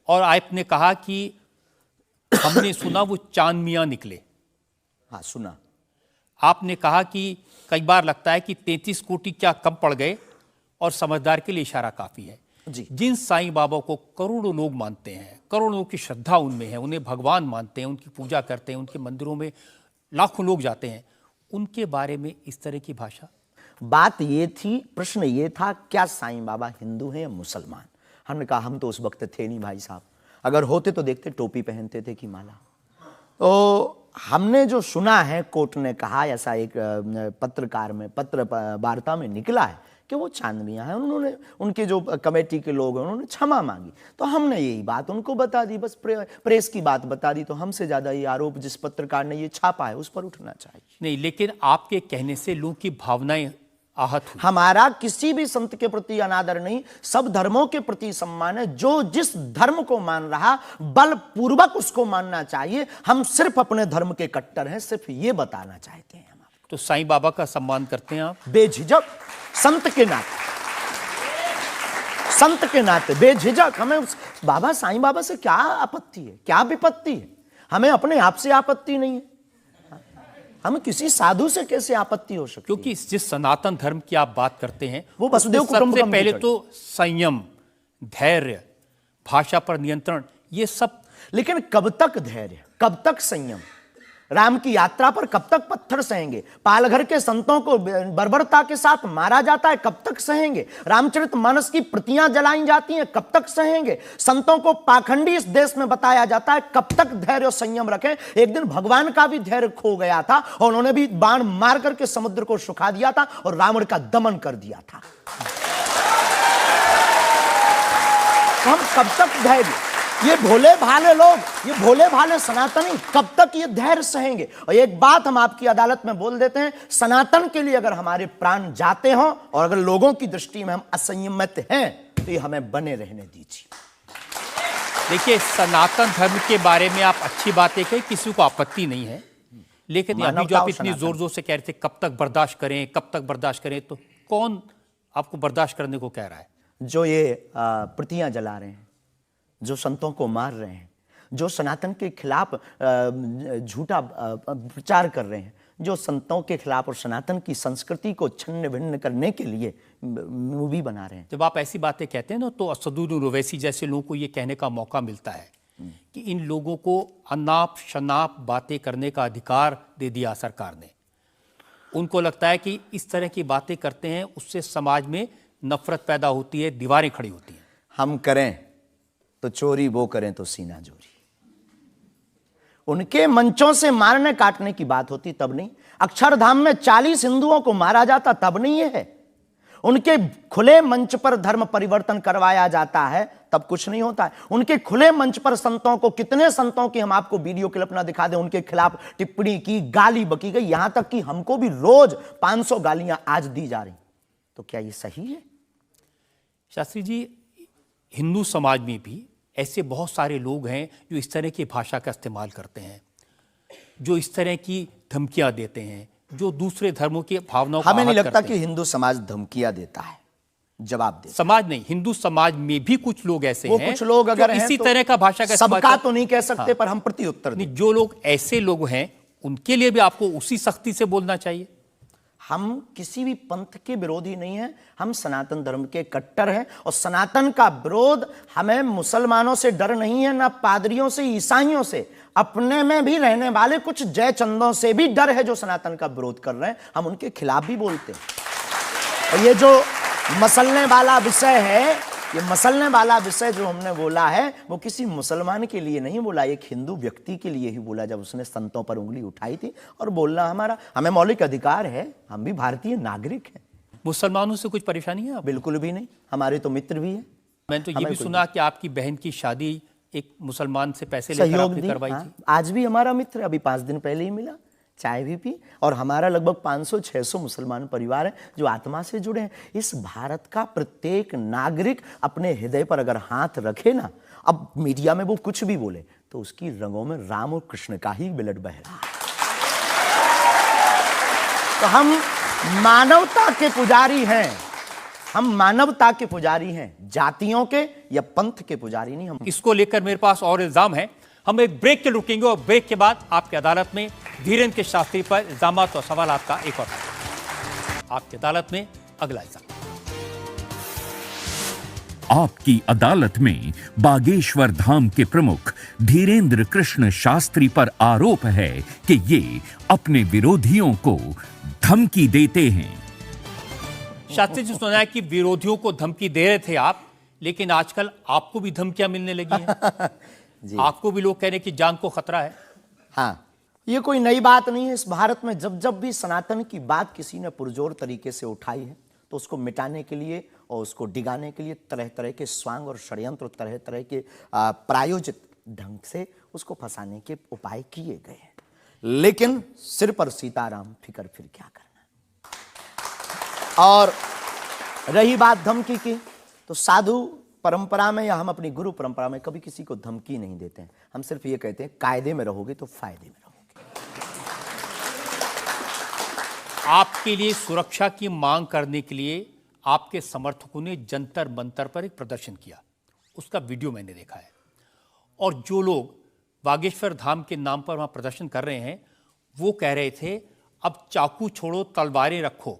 S1: और आपने कहा कि हमने सुना वो चांद मियां निकले।
S4: हाँ, सुना।
S1: आपने कहा कि कई बार लगता है कि 33 कोटि क्या कम पड़ गए, और समझदार के लिए इशारा काफी है
S4: जी।
S1: जिन साईं बाबा को करोड़ों लोग मानते हैं, करोड़ों लोग की श्रद्धा उनमें है, उन्हें भगवान मानते हैं, उनकी पूजा करते हैं, उनके मंदिरों में लाखों लोग जाते हैं, उनके बारे में इस तरह की भाषा?
S4: बात ये थी, प्रश्न ये था, क्या साईं बाबा हिंदू हैं या मुसलमान? हमने कहा हम तो उस वक्त थे नहीं भाई साहब, अगर होते तो देखते टोपी पहनते थे कि माला। तो हमने जो सुना है, कोर्ट ने कहा, ऐसा एक पत्रकार में पत्र वार्ता में निकला है कि वो चांदनियाँ हैं। उन्होंने, उनके जो कमेटी के लोग हैं, उन्होंने क्षमा मांगी। तो हमने यही बात उनको बता दी, बस प्रेस की बात बता दी। तो हमसे ज़्यादा ये आरोप जिस पत्रकार ने ये छापा है उस पर उठना चाहिए।
S1: नहीं, लेकिन आपके कहने से लोगों की भावनाएं आहत हुई।
S4: हमारा किसी भी संत के प्रति अनादर नहीं, सब धर्मों के प्रति सम्मान है। जो जिस धर्म को मान रहा, बलपूर्वक उसको मानना चाहिए। हम सिर्फ अपने धर्म के कट्टर हैं, सिर्फ ये बताना चाहते हैं हम आपको।
S1: तो साईं बाबा का सम्मान करते हैं आप?
S4: बेझिझक, संत के नाते, संत के नाते बेझिझक। हमें बाबा साईं बाबा से क्या आपत्ति है, क्या विपत्ति है? हमें अपने आप से आपत्ति नहीं है, हमें किसी साधु से कैसे आपत्ति हो सकती?
S1: क्योंकि जिस सनातन धर्म की आप बात करते हैं,
S4: वो वसुदेव कुटुंबकम
S1: सबसे पहले
S4: की
S1: तो संयम, धैर्य, भाषा पर नियंत्रण, ये सब।
S4: लेकिन कब तक धैर्य, कब तक संयम? राम की यात्रा पर कब तक पत्थर सहेंगे? पालघर के संतों को बर्बरता के साथ मारा जाता है, कब तक सहेंगे? रामचरितमानस की प्रतियां जलाई जाती हैं, कब तक सहेंगे? संतों को पाखंडी इस देश में बताया जाता है, कब तक धैर्य और संयम रखें? एक दिन भगवान का भी धैर्य खो गया था और उन्होंने भी बाण मार करके समुद्र को सुखा दिया था और रावण का दमन कर दिया था। तो हम कब तक धैर्य, ये भोले भाले लोग, ये भोले भाले सनातनी कब तक ये धैर्य सहेंगे? और एक बात हम आपकी अदालत में बोल देते हैं, सनातन के लिए अगर हमारे प्राण जाते हों और अगर लोगों की दृष्टि में हम असंयमित हैं, तो ये हमें बने रहने दीजिए।
S1: देखिए, सनातन धर्म के बारे में आप अच्छी बातें कही, किसी को आपत्ति नहीं है, लेकिन अभी जो आप इतनी जोर जोर से कह रहे थे कब तक बर्दाश्त करें, कब तक बर्दाश्त करें, तो कौन आपको बर्दाश्त करने को कह रहा है?
S4: जो ये प्रतियां जला रहे हैं, जो संतों को मार रहे हैं, जो सनातन के खिलाफ झूठा प्रचार कर रहे हैं, जो संतों के खिलाफ और सनातन की संस्कृति को छिन्न भिन्न करने के लिए मूवी बना रहे हैं।
S1: जब आप ऐसी बातें कहते हैं ना, तो असदुद्दीन ओवैसी जैसे लोगों को ये कहने का मौका मिलता है कि इन लोगों को अनाप शनाप बातें करने का अधिकार दे दिया सरकार ने। उनको लगता है कि इस तरह की बातें करते हैं उससे समाज में नफरत पैदा होती है, दीवारें खड़ी होती हैं।
S4: हम करें तो चोरी, वो करें तो सीना जोरी। उनके मंचों से मारने काटने की बात होती तब नहीं, अक्षरधाम में 40 हिंदुओं को मारा जाता तब नहीं है, उनके खुले मंच पर धर्म परिवर्तन करवाया जाता है तब कुछ नहीं होता है। उनके खुले मंच पर संतों को, कितने संतों की हम आपको वीडियो क्लिप ना दिखा दें, उनके खिलाफ टिप्पणी की, गाली बकी गई, यहां तक कि हमको भी रोज 500 गालियां आज दी जा रही। तो क्या ये सही है?
S1: शास्त्री जी, हिंदू समाज में भी ऐसे बहुत सारे लोग हैं जो इस तरह की भाषा का इस्तेमाल करते हैं, जो इस तरह की धमकियां देते हैं, जो दूसरे धर्मों की भावनाओं को
S4: हमें नहीं
S1: आहत
S4: लगता
S1: करते
S4: कि
S1: हैं।
S4: हिंदू समाज धमकियां देता है, जवाब दे।
S1: समाज नहीं, हिंदू समाज में भी कुछ लोग ऐसे
S4: वो
S1: हैं,
S4: कुछ लोग अगर
S1: जो
S4: हैं
S1: इसी
S4: तो
S1: तरह का भाषा का इस्तेमाल
S4: सबका
S1: करते
S4: तो नहीं कह सकते,
S1: हाँ।
S4: पर हम प्रति उत्तर दें।
S1: नहीं, जो लोग ऐसे लोग हैं उनके लिए भी आपको उसी सख्ती से बोलना चाहिए।
S4: हम किसी भी पंथ के विरोधी नहीं हैं, हम सनातन धर्म के कट्टर हैं और सनातन का विरोध, हमें मुसलमानों से डर नहीं है, ना पादरियों से, ईसाइयों से, अपने में भी रहने वाले कुछ जयचंदों से भी डर है जो सनातन का विरोध कर रहे हैं। हम उनके खिलाफ भी बोलते हैं। और ये जो मसलने वाला विषय है, ये मसलने वाला विषय जो हमने बोला है, वो किसी मुसलमान के लिए नहीं बोला, एक हिंदू व्यक्ति के लिए ही बोला, जब उसने संतों पर उंगली उठाई थी। और बोलना हमें मौलिक अधिकार है, हम भी भारतीय नागरिक हैं।
S1: मुसलमानों से कुछ परेशानी है?
S4: बिल्कुल भी नहीं, हमारे तो मित्र भी हैं।
S1: मैंने तो ये भी सुना कि आपकी बहन की शादी एक मुसलमान से पैसे लेकर
S4: सहयोग
S1: आपने
S4: दी,
S1: करवाई
S4: हाँ।
S1: थी।
S4: आज भी हमारा मित्र, अभी 5 दिन पहले ही मिला, चाय भी पी। और हमारा लगभग 500-600 मुसलमान परिवार है जो आत्मा से जुड़े हैं। इस भारत का प्रत्येक नागरिक अपने हृदय पर अगर हाथ रखे ना, अब मीडिया में वो कुछ भी बोले, तो उसकी रंगों में राम और कृष्ण का ही ब्लड बह रहा है। तो हम मानवता के पुजारी हैं, हम मानवता के पुजारी हैं, जातियों के या पंथ के पुजारी नहीं। हम
S1: इसको लेकर मेरे पास और इल्जाम है। हम एक ब्रेक के रुकेंगे और ब्रेक के बाद आपकी अदालत में धीरेन्द्र के शास्त्री पर इल्जामात और सवालात का एक और आपकी अदालत में अगला इल्जाम।
S3: आपकी अदालत में बागेश्वर धाम के प्रमुख धीरेन्द्र कृष्ण शास्त्री पर आरोप है कि ये अपने विरोधियों को धमकी देते हैं।
S1: शास्त्री जी, सुना है कि विरोधियों को धमकी दे रहे थे आप, लेकिन आजकल आपको भी धमकियां मिलने लगी हैं। आपको भी लोग कह रहे हैं कि जान को खतरा है।
S4: हाँ, ये कोई नई बात नहीं है। इस भारत में जब जब भी सनातन की बात किसी ने पुरजोर तरीके से उठाई है तो उसको मिटाने के लिए और उसको डिगाने के लिए तरह तरह के स्वांग और षड्यंत्र, तरह तरह के प्रायोजित ढंग से उसको फंसाने के उपाय किए गए हैं। लेकिन सिर पर सीताराम, फिकर फिर क्या करना। और रही बात धमकी की, तो साधु परंपरा में या हम अपनी गुरु परंपरा में कभी किसी को धमकी नहीं देते हैं। हम सिर्फ ये कहते हैं कायदे में रहोगे तो फायदे में रहोगे।
S1: आपके लिए सुरक्षा की मांग करने के लिए आपके समर्थकों ने जंतर मंतर पर एक प्रदर्शन किया, उसका वीडियो मैंने देखा है। और जो लोग बागेश्वर धाम के नाम पर वहां प्रदर्शन कर रहे हैं, वो कह रहे थे अब चाकू छोड़ो, तलवारें रखो,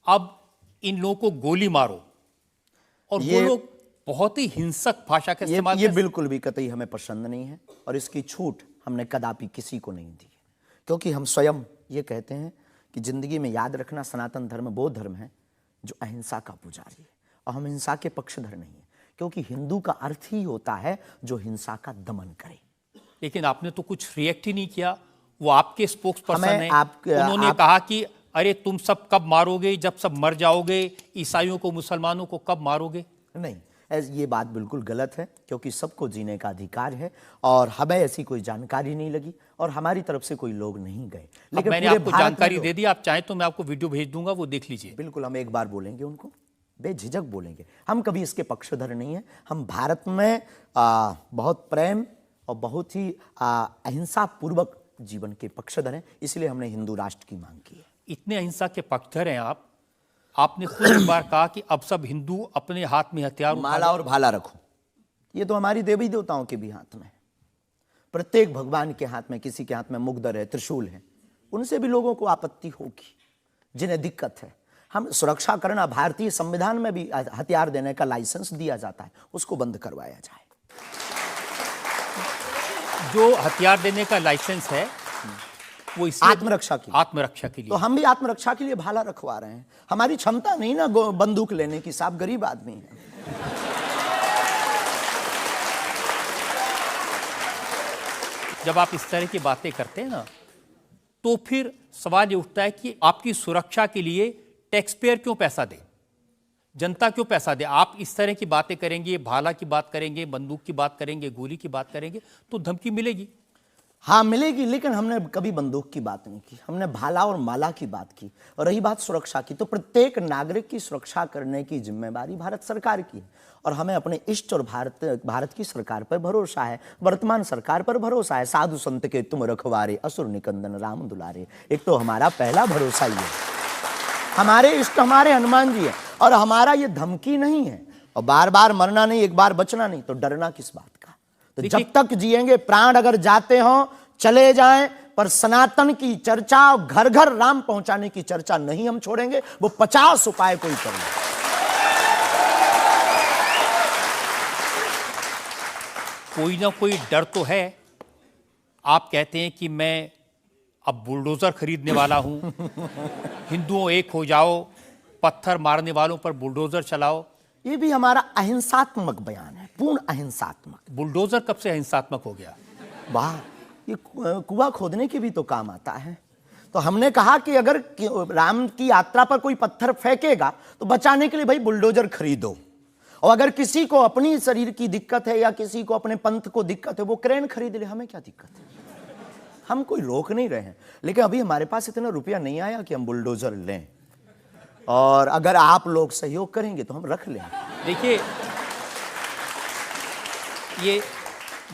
S1: अब इन लोगों को गोली मारो। और वो लोग बहुत ही हिंसक भाषा का इस्तेमाल
S4: ये बिल्कुल भी कतई हमें पसंद नहीं है और इसकी छूट हमने कदापि किसी को नहीं दी है। क्योंकि हम स्वयं ये कहते हैं कि जिंदगी में याद रखना, सनातन धर्म वो धर्म है जो अहिंसा का पुजारी है और हम हिंसा के पक्षधर नहीं है। क्योंकि हिंदू का अर्थ ही होता है जो हिंसा का दमन करे।
S1: लेकिन आपने तो कुछ रिएक्ट ही नहीं किया। वो आपके स्पोक्स पर्सन हैं, उन्होंने कहा कि अरे तुम सब कब मारोगे, जब सब मर जाओगे, ईसाइयों को, मुसलमानों को कब मारोगे?
S4: नहीं, ये बात बिल्कुल गलत है। क्योंकि सबको जीने का अधिकार है और हमें ऐसी कोई जानकारी नहीं लगी और हमारी तरफ से कोई लोग नहीं गए।
S1: लेकिन मैंने आपको जानकारी दे दी, आप चाहें तो मैं आपको वीडियो भेज दूंगा, वो देख लीजिए।
S4: बिल्कुल, हम एक बार बोलेंगे उनको, बेझिझक बोलेंगे। हम कभी इसके पक्षधर नहीं है। हम भारत में बहुत प्रेम और बहुत ही अहिंसा पूर्वक जीवन के पक्षधर हैं। इसलिए हमने हिंदू राष्ट्र की मांग की है।
S1: इतने अहिंसा के पक्षधर हैं आप, आपने खुद एक बार कहा कि अब सब हिंदू अपने हाथ में हथियार,
S4: माला और भाला रखो। ये तो हमारी देवी देवताओं के भी हाथ में है। प्रत्येक भगवान के हाथ में, किसी के हाथ में मुगदर है, त्रिशूल है। उनसे भी लोगों को आपत्ति होगी जिन्हें दिक्कत है। हम सुरक्षा करना, भारतीय संविधान में भी हथियार देने का लाइसेंस दिया जाता है, उसको बंद करवाया जाए।
S1: जो हथियार देने का लाइसेंस है वो इसलिए
S4: आत्मरक्षा के लिए।
S1: लिए।
S4: तो हम भी आत्मरक्षा के लिए भाला रखवा रहे हैं। हमारी क्षमता नहीं ना बंदूक लेने की, साहब गरीब आदमी है।
S1: जब आप इस तरह की बातें करते हैं ना, तो फिर सवाल ये उठता है कि आपकी सुरक्षा के लिए टैक्स पेयर क्यों पैसा दे, जनता क्यों पैसा दे? आप इस तरह की बातें करेंगे, भाला की बात करेंगे, बंदूक की बात करेंगे, गोली की बात करेंगे, तो धमकी मिलेगी।
S4: हाँ मिलेगी, लेकिन हमने कभी बंदूक की बात नहीं की। हमने भाला और माला की बात की। और रही बात सुरक्षा की, तो प्रत्येक नागरिक की सुरक्षा करने की जिम्मेदारी भारत सरकार की है। और हमें अपने इष्ट और भारत की सरकार पर भरोसा है, वर्तमान सरकार पर भरोसा है। साधु संत के तुम रखवारे, असुर निकंदन राम दुलारे। एक तो हमारा पहला भरोसा ही है, हमारे इष्ट हमारे हनुमान जी है। और हमारा ये धमकी नहीं है। और बार बार मरना नहीं, एक बार बचना नहीं, तो डरना किस बात का? तो जब तक जिएंगे, प्राण अगर जाते हो चले जाएं, पर सनातन की चर्चा, घर घर राम पहुंचाने की चर्चा नहीं हम छोड़ेंगे। वो 50 उपाय कोई कर ले।
S1: कोई ना कोई डर तो है। आप कहते हैं कि मैं अब बुलडोजर खरीदने वाला हूं, हिंदुओं एक हो जाओ, पत्थर मारने वालों पर बुलडोजर चलाओ।
S4: ये भी हमारा अहिंसात्मक बयान है, पूर्ण अहिंसात्मक।
S1: बुलडोजर कब से अहिंसात्मक हो गया?
S4: वाह, ये कुआं खोदने के भी तो काम आता है। तो हमने कहा कि अगर राम की यात्रा पर कोई पत्थर फेंकेगा तो बचाने के लिए भाई बुलडोजर खरीदो। और अगर किसी को अपनी शरीर की दिक्कत है या किसी को अपने पंथ को दिक्कत है, वो क्रेन खरीद ले, हमें क्या दिक्कत है? हम कोई रोक नहीं रहे हैं। लेकिन अभी हमारे पास इतना रुपया नहीं आया कि हम बुलडोजर लें। और अगर आप लोग सहयोग करेंगे तो हम रख लेंगे।
S1: देखिए, ये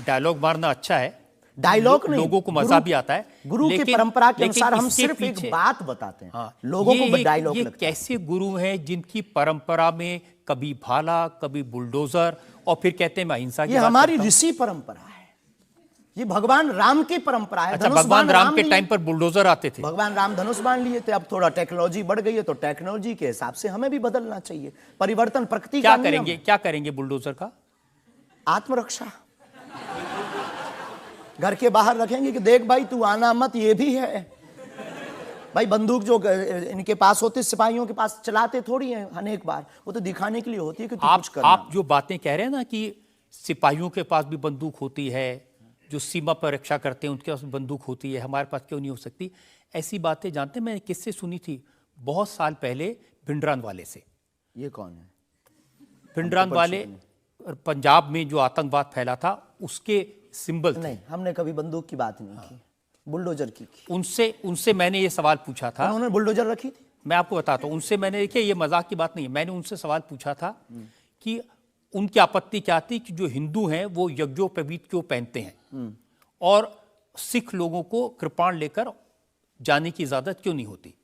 S1: डायलॉग मारना अच्छा है,
S4: डायलॉग नहीं,
S1: लोगों को मजा भी आता है।
S4: गुरु की परंपरा के अनुसार हम सिर्फ एक बात बताते हैं।
S1: हाँ,
S4: लोगों को डायलॉग लगता है।
S1: कैसे गुरु हैं जिनकी परंपरा में कभी भाला, कभी बुलडोजर, और फिर कहते हैं मैं अहिंसा की
S4: ये
S1: बात
S4: हमारी
S1: करता हूं।
S4: ऋषि परंपरा है। ये भगवान राम की परंपरा है।
S1: अच्छा,
S4: धनुष
S1: भगवान
S4: बाण
S1: राम के
S4: लिए।
S1: टाइम पर बुलडोजर आते थे।
S4: भगवान राम धनुष बाण लिए थे। अब थोड़ा टेक्नोलॉजी बढ़ गई है तो टेक्नोलॉजी के हिसाब से हमें भी बदलना चाहिए। परिवर्तन प्रकृति
S1: क्या
S4: का नियम
S1: करेंगे,
S4: है।
S1: क्या करेंगे बुलडोजर का?
S4: आत्मरक्षा। घर के बाहर रखेंगे कि देख भाई तू आना मत, ये भी है भाई। बंदूक जो इनके पास होती, सिपाहियों के पास चलाते थोड़ी हैं अनेक बार, वो तो दिखाने के लिए होती है कि तू कुछ करना।
S1: आप जो बातें कह रहे हैं ना कि सिपाहियों के पास भी बंदूक होती है, जो सीमा पर रक्षा करते हैं उनके पास बंदूक होती है, हमारे पास क्यों नहीं हो सकती? ऐसी बातें जानते हैं, मैंने किससे सुनी थी बहुत साल पहले, भिंडरान वाले से।
S4: ये कौन है?
S1: भिंडरान वाले पंजाब में जो आतंकवाद फैला था उसके सिंबल थे।
S4: नहीं, हमने कभी बंदूक की बात नहीं की, बुलडोजर की।
S1: उनसे मैंने ये सवाल पूछा था।
S4: उन्होंने बुलडोजर रखी थी।
S1: मैं आपको बताता हूँ, उनसे मैंने, देखिए ये मजाक की बात नहीं है, मैंने उनसे सवाल पूछा था कि उनकी आपत्ति क्या थी कि जो हिंदू हैं वो यज्ञोपवीत क्यों पहनते हैं और सिख लोगों को कृपाण लेकर जाने की इजाजत क्यों नहीं होती।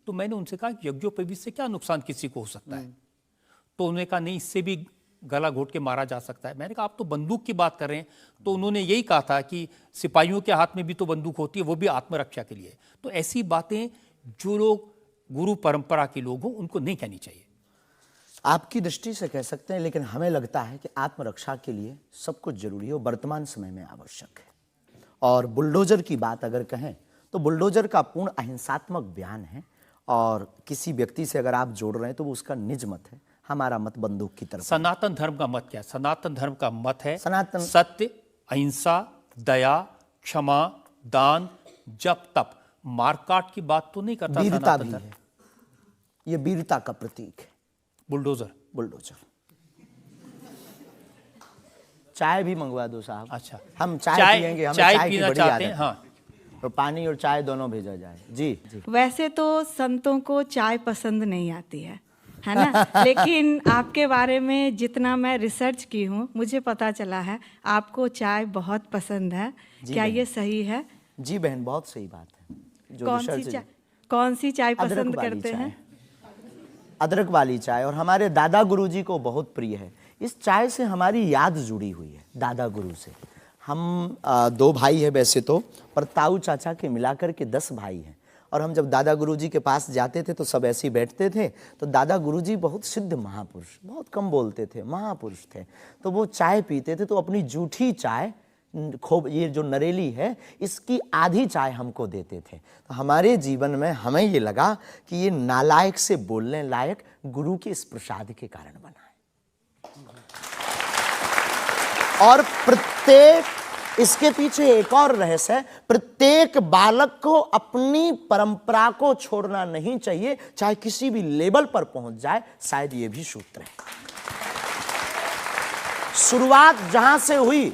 S1: तो मैंने उनसे कहा कि यज्ञोपवीत से क्या नुकसान किसी को हो सकता है? तो उन्होंने कहा नहीं, इससे भी गला घोट के मारा जा सकता है। मैंने कहा आप तो बंदूक की बात कर रहे हैं। तो उन्होंने यही कहा था कि सिपाहियों के हाथ में भी तो बंदूक होती है, वो भी आत्मरक्षा के लिए। तो ऐसी बातें जो लोग गुरु परंपरा के लोग हों उनको नहीं कहनी चाहिए।
S4: आपकी दृष्टि से कह सकते हैं, लेकिन हमें लगता है कि आत्मरक्षा के लिए सब कुछ जरूरी है, वर्तमान समय में आवश्यक है। और बुलडोजर की बात अगर कहें तो बुलडोजर का पूर्ण अहिंसात्मक बयान है, और किसी व्यक्ति से अगर आप जोड़ रहे हैं तो वो उसका निज मत है। हमारा मत बंदूक की तरफ।
S1: सनातन धर्म का मत क्या है? सनातन धर्म का मत है
S4: सनातन
S1: सत्य, अहिंसा, दया, क्षमा, दान, जप, तप। मारकाट की बात तो नहीं करता
S4: वीरता
S1: सनातन
S4: भी
S1: धर्म।
S4: है, ये वीरता का प्रतीक है
S1: बुलडोजर।
S4: चाय भी मंगवा दो साहब।
S1: अच्छा,
S4: हम चाय पियेंगे, हमें
S1: चाय
S4: की
S1: पीना
S4: बड़ी
S1: चाहते हैं।
S4: आदत है।
S1: हाँ,
S4: और पानी और चाय दोनों भेजा जाए। जी जी।
S6: वैसे तो संतों को चाय पसंद नहीं आती है ना? लेकिन आपके बारे में जितना मैं रिसर्च की हूँ मुझे पता चला है आपको चाय बहुत पसंद है। क्या ये सही है?
S4: जी बहन, बहुत सही बात है। जो
S6: कौन सी चाय
S4: अदरक
S6: पसंद
S4: वाली
S6: करते
S4: चाय।
S6: हैं?
S4: अदरक वाली चाय, और हमारे दादा गुरु जी को बहुत प्रिय है। इस चाय से हमारी याद जुड़ी हुई है दादा गुरु से। हम 2 भाई है वैसे तो, पर ताऊ चाचा के मिलाकर के 10 भाई हैं। और हम जब दादा गुरुजी के पास जाते थे तो सब ऐसे ही बैठते थे। तो दादा गुरुजी बहुत सिद्ध महापुरुष, बहुत कम बोलते थे, महापुरुष थे। तो वो चाय पीते थे तो अपनी जूठी चाय, खूब ये जो नरेली है, इसकी आधी चाय हमको देते थे। तो हमारे जीवन में हमें ये लगा कि ये नालायक से बोलने लायक गुरु के इस प्रसाद के कारण बना है। और प्रत्येक, इसके पीछे एक और रहस्य है, प्रत्येक बालक को अपनी परंपरा को छोड़ना नहीं चाहिए, चाहे किसी भी लेवल पर पहुंच जाए। शायद ये भी सूत्र है। शुरुआत जहां से हुई,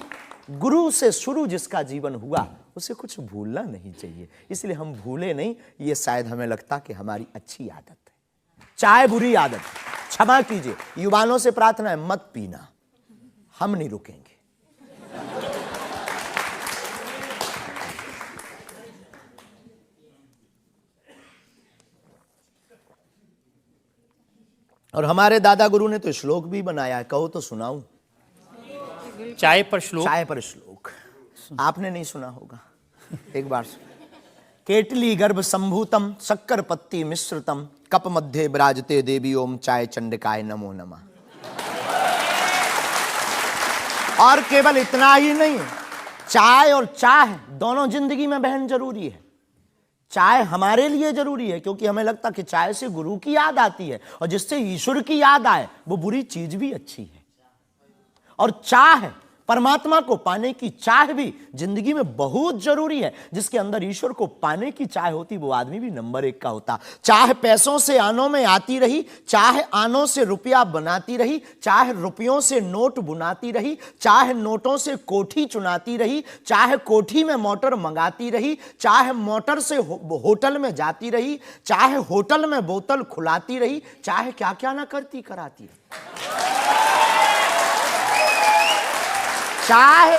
S4: गुरु से शुरू जिसका जीवन हुआ, उसे कुछ भूलना नहीं चाहिए। इसलिए हम भूले नहीं, ये शायद हमें लगता कि हमारी अच्छी आदत है। चाय बुरी आदत, क्षमा कीजिए। युवानों से प्रार्थना है, मत पीना, हम नहीं रुकेंगे। और हमारे दादा गुरु ने तो श्लोक भी बनाया है, कहो तो सुनाऊं।
S1: चाय पर श्लोक।
S4: चाय पर श्लोक आपने नहीं सुना होगा, एक बार सुन। केटली गर्भ संभूतम शक्कर पत्ती मिश्रितम कप मध्य विराजते देवी ओम चाय चंडिकाय नमो नमः। और केवल इतना ही नहीं, चाय और चाह दोनों जिंदगी में बहन जरूरी है। चाय हमारे लिए जरूरी है क्योंकि हमें लगता कि चाय से गुरु की याद आती है, और जिससे ईश्वर की याद आए वो बुरी चीज भी अच्छी है। और चाह, परमात्मा को पाने की चाह भी जिंदगी में बहुत जरूरी है। जिसके अंदर ईश्वर को पाने की चाह होती, वो आदमी भी नंबर 1 का होता। चाह पैसों से आनों में आती रही, चाह आनों से रुपया बनाती रही, चाह रुपयों से नोट बुनाती रही, चाह नोटों से कोठी चुनाती रही, चाह कोठी में मोटर मंगाती रही, चाह मोटर से होटल में जाती रही, चाह होटल में बोतल खुलाती रही, चाहे क्या क्या ना करती कराती रही। चाहे